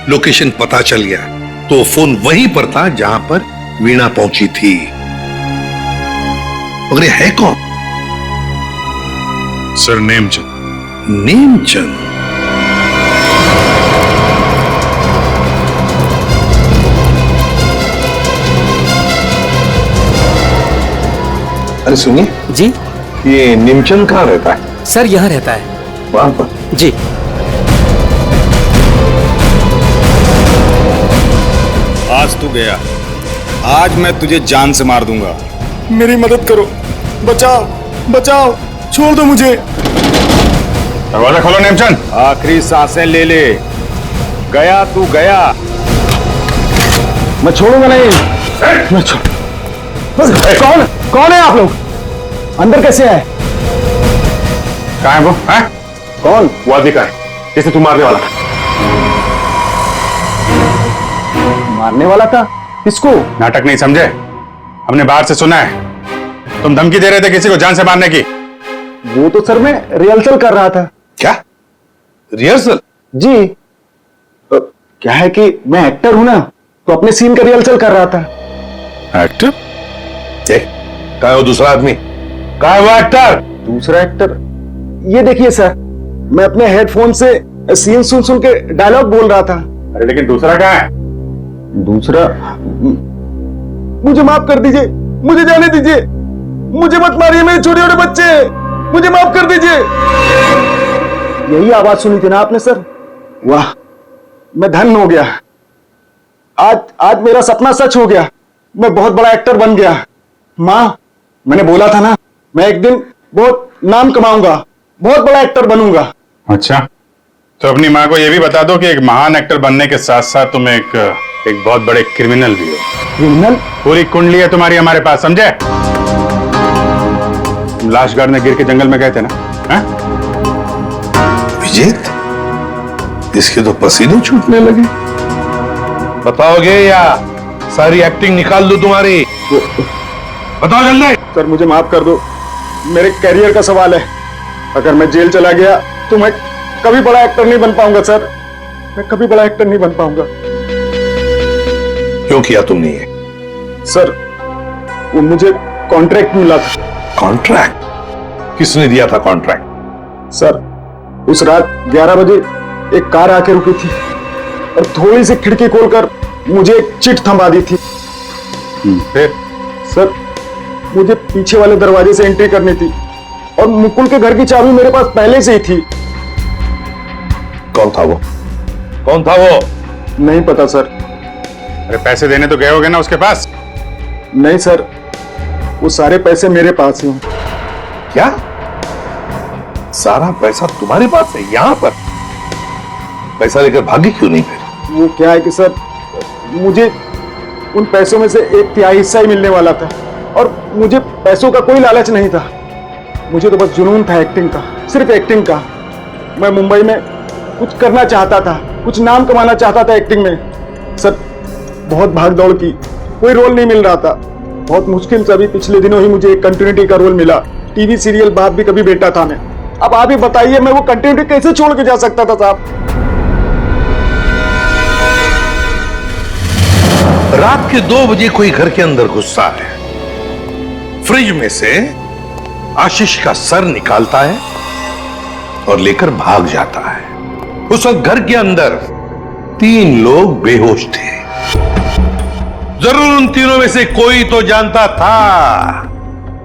लोकेशन पता चल गया, तो वो फोन वहीं पर था जहां पर वीणा पहुंची थी। मगर ये है कौन? सर नेमचंद। नेमचंद? अरे सुनिए जी, ये नेमचंद कहाँ रहता है? सर यहाँ रहता है। वहां पर? जी। आज तू गया, आज मैं तुझे जान से मार दूंगा। मेरी मदद करो, बचाओ बचाओ, छोड़ दो मुझे। दरवाजा खोलो नेमचंद। आखिरी सांसें ले ले, गया तू गया। मैं छोड़ूंगा नहीं। मैं कौन कौन है आप लोग? अंदर कैसे आए? कहाँ है वो? है? कौन? वो आदमी का है जिसे तू मारने वाला था। मारने वाला था? किसको? नाटक नहीं समझे, हमने बाहर से सुना है तुम धमकी दे रहे थे किसी को जान से मारने की। वो तो सर मैं रिहर्सल कर रहा था। क्या रिहर्सल? जी, क्या है कि मैं एक्टर हूं ना, तो अपने सीन का रिहर्सल कर रहा था। एक्टर? कहाँ है वो दूसरा आदमी? कहाँ है वो एक्टर? दूसरा एक्टर? ये देखिए सर, मैं अपने हेडफोन से सीन सुन सुन के डायलॉग बोल रहा था। अरे लेकिन दूसरा कहाँ है? दूसरा? मुझे माफ कर दीजिए, मुझे जाने दीजिए, मुझे मत मारिए, मेरे छोटे छोटे बच्चे, मुझे माफ कर दीजिए। यही आवाज सुनी थी ना आपने सर? वाह, मैं धन्य हो गया। आज मेरा सपना सच हो गया, मैं बहुत बड़ा एक्टर बन गया। माँ, मैंने बोला था ना, मैं एक दिन बहुत नाम कमाऊंगा, बहुत बड़ा एक्टर बनूंगा। अच्छा, तो अपनी माँ को यह भी बता दो कि एक महान एक्टर बनने के साथ साथ तुम एक बहुत बड़े क्रिमिनल भी हो। क्रिमिनल? पूरी कुंडली है तुम्हारी हमारे पास, समझे? लाश गाड़ने गिर के जंगल में गए थे ना? विजेत, इसके तो पसीने छूटने लगे। बताओगे या सारी एक्टिंग निकाल दो तुम्हारी? बताओ जल्दी। सर मुझे माफ कर दो, मेरे कैरियर का सवाल है। अगर मैं जेल चला गया तो मैं कभी बड़ा एक्टर नहीं बन पाऊंगा सर, मैं कभी बड़ा एक्टर नहीं बन पाऊंगा। क्यों किया तुमने ये? सर वो मुझे कॉन्ट्रैक्ट मिला था। कॉन्ट्रैक्ट? किसने दिया था कॉन्ट्रैक्ट? सर उस रात 11 बजे एक कार आके रुकी थी और थोड़ी सी खिड़की खोलकर मुझे एक चिट थमा दी थी। फिर? सर मुझे पीछे वाले दरवाजे से एंट्री करनी थी और मुकुल के घर की चाबी मेरे पास पहले से ही थी। कौन था वो? कौन था वो? नहीं पता सर। अरे पैसे देने तो गए होगे ना उसके पास? नहीं सर, वो सारे पैसे मेरे पास ही हैं। क्या? सारा पैसा तुम्हारे पास है? यहां पर पैसा लेकर भागे क्यों नहीं फिर? वो क्या है कि सर, मुझे उन पैसों में से 1/3 हिस्सा ही मिलने वाला था और मुझे पैसों का कोई लालच नहीं था। मुझे तो बस जुनून था एक्टिंग का, सिर्फ एक्टिंग का। मैं मुंबई में कुछ करना चाहता था, कुछ नाम कमाना चाहता था एक्टिंग में। सर बहुत भाग दौड़ की, कोई रोल नहीं मिल रहा था। बहुत मुश्किल से अभी पिछले दिनों ही मुझे एक कंटिन्यूटी का रोल मिला। टीवी सीरियल बाप भी कभी बेटा था मैं। अब आप ही बताइए, मैं वो कंटिन्यूटी कैसे छोड़ के जा सकता था साहब? रात के 2 बजे कोई घर के अंदर घुसता है, फ्रिज में से आशीष का सर निकालता है और लेकर भाग जाता है। उस वक्त घर के अंदर 3 लोग बेहोश थे। जरूर उन तीनों में से कोई तो जानता था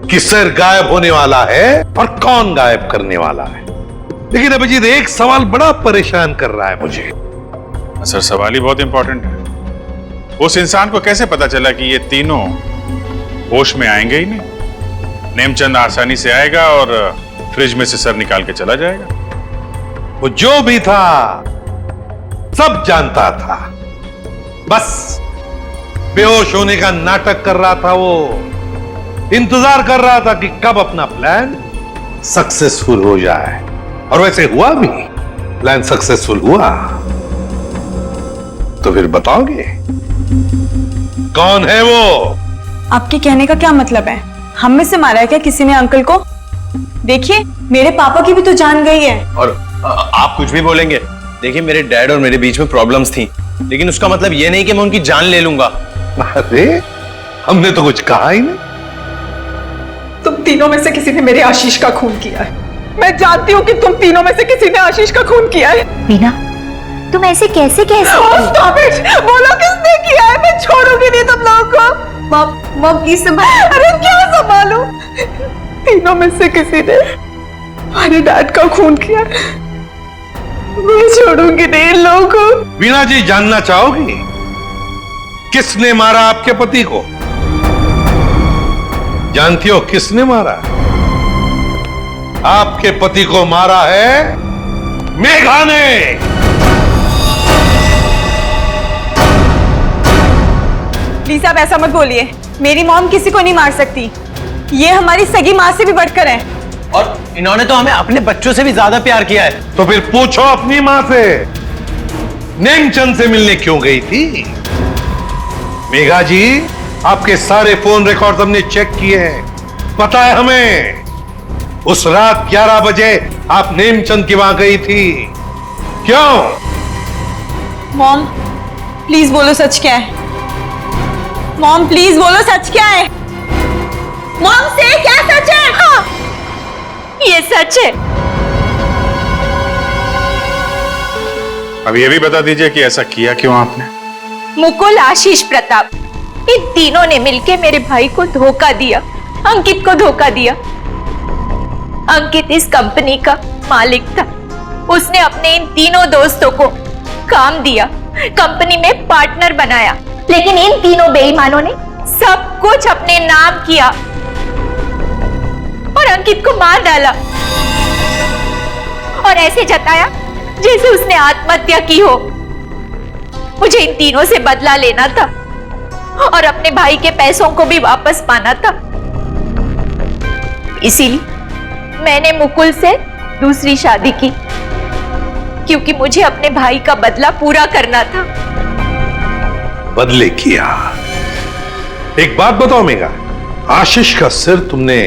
कि सर गायब होने वाला है और कौन गायब करने वाला है। लेकिन अभिजीत, एक सवाल बड़ा परेशान कर रहा है मुझे। सर सवाल ही बहुत इंपॉर्टेंट है। उस इंसान को कैसे पता चला कि ये तीनों होश में आएंगे ही नहीं? नेमचंद आसानी से आएगा और फ्रिज में से सर निकाल के चला जाएगा। वो जो भी था सब जानता था, बस बेहोश होने का नाटक कर रहा था। वो इंतजार कर रहा था कि कब अपना प्लान सक्सेसफुल हो जाए, और वैसे हुआ भी। प्लान सक्सेसफुल हुआ। तो फिर बताओगे कौन है वो? आपके कहने का क्या मतलब है? हम में से मारा है क्या किसी ने अंकल को? देखिए, मेरे पापा की भी तो जान गई है। और आप कुछ भी बोलेंगे। देखिए, मेरे डैड और मेरे बीच में प्रॉब्लम्स थी, लेकिन उसका मतलब ये नहीं कि मैं उनकी जान ले लूंगा। अरे हमने तो कुछ कहा ही नहीं। तुम तीनों में से किसी ने मेरे आशीष का खून किया है। मैं जानती हूँ कि तुम तीनों में से किसी ने आशीष का खून किया है। वीना, तुम ऐसे कैसे कह सकती हो? Stop it! बोलो किसने किया है? मैं छोड़ूंगी नहीं तुम लोगों को। मॉम प्लीज संभाल। अरे क्या संभालूं? तीनों में से किसी ने हमारे डैड का खून किया। मैं छोड़ूंगी नहीं इन लोगों को। वीना जी, जानना चाहोगी किसने मारा आपके पति को? जानती हो किसने मारा? आपके पति को मारा है मेघा ने। प्लीज आप ऐसा मत बोलिए। मेरी मॉम किसी को नहीं मार सकती। ये हमारी सगी माँ से भी बढ़कर है। और इन्होंने तो हमें अपने बच्चों से भी ज्यादा प्यार किया है। तो फिर पूछो अपनी माँ से, नेमचंद से मिलने क्यों गई थी? मेघा जी, आपके सारे फोन रिकॉर्ड हमने चेक किए हैं। पता है हमें, उस रात 11 बजे आप नेमचंद की वहां गई थी। क्यों? मॉम प्लीज बोलो सच क्या है। मॉम प्लीज बोलो सच क्या है। मॉम से क्या सच है? हाँ, ये सच है। अब ये भी बता दीजिए कि ऐसा किया क्यों आपने? मुकुल, आशीष, प्रताप, इन तीनों ने मिलकर मेरे भाई को धोखा दिया, अंकित को धोखा दिया। अंकित इस कंपनी का मालिक था। उसने अपने इन तीनों दोस्तों को काम दिया, कंपनी में पार्टनर बनाया, लेकिन इन तीनों बेईमानों ने सब कुछ अपने नाम किया और अंकित को मार डाला और ऐसे जताया जैसे उसने आत्महत्या की हो। मुझे इन तीनों से बदला लेना था और अपने भाई के पैसों को भी वापस पाना था। इसीलिए मैंने मुकुल से दूसरी शादी की, क्योंकि मुझे अपने भाई का बदला पूरा करना था। बदले किया। एक बात बताओ मेघा, आशीष का सिर तुमने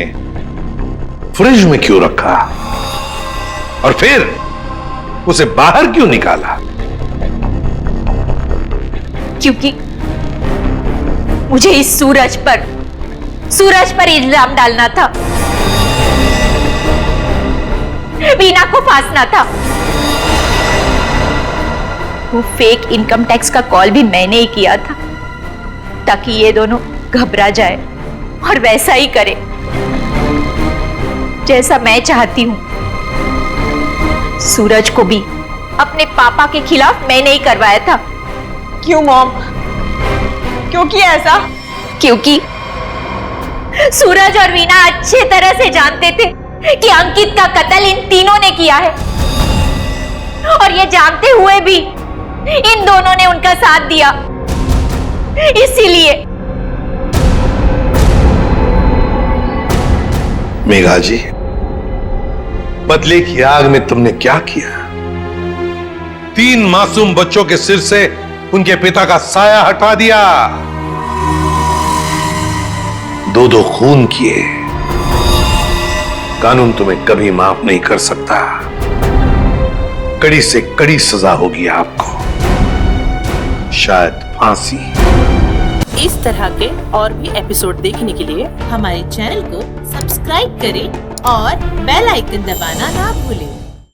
फ्रिज में क्यों रखा और फिर उसे बाहर क्यों निकाला? क्योंकि मुझे इस सूरज पर इल्जाम डालना था, वीना को फांसना था। वो फेक इनकम टैक्स का कॉल भी मैंने ही किया था, ताकि ये दोनों घबरा जाए और वैसा ही करे जैसा मैं चाहती हूं। सूरज को भी अपने पापा के खिलाफ मैंने ही करवाया था। क्यों मॉम? क्यों किया ऐसा? क्योंकि सूरज और वीना अच्छी तरह से जानते थे कि अंकित का कत्ल इन तीनों ने किया है, और ये जानते हुए भी इन दोनों ने उनका साथ दिया। इसीलिए मेघा जी, बदले की आग में तुमने क्या किया? 3 मासूम बच्चों के सिर से उनके पिता का साया हटा दिया, 2-2 खून किए। कानून तुम्हें कभी माफ नहीं कर सकता। कड़ी से कड़ी सजा होगी आपको, शायद फांसी। इस तरह के और भी एपिसोड देखने के लिए हमारे चैनल को सब्सक्राइब करें और बेल आइकन दबाना ना भूलें।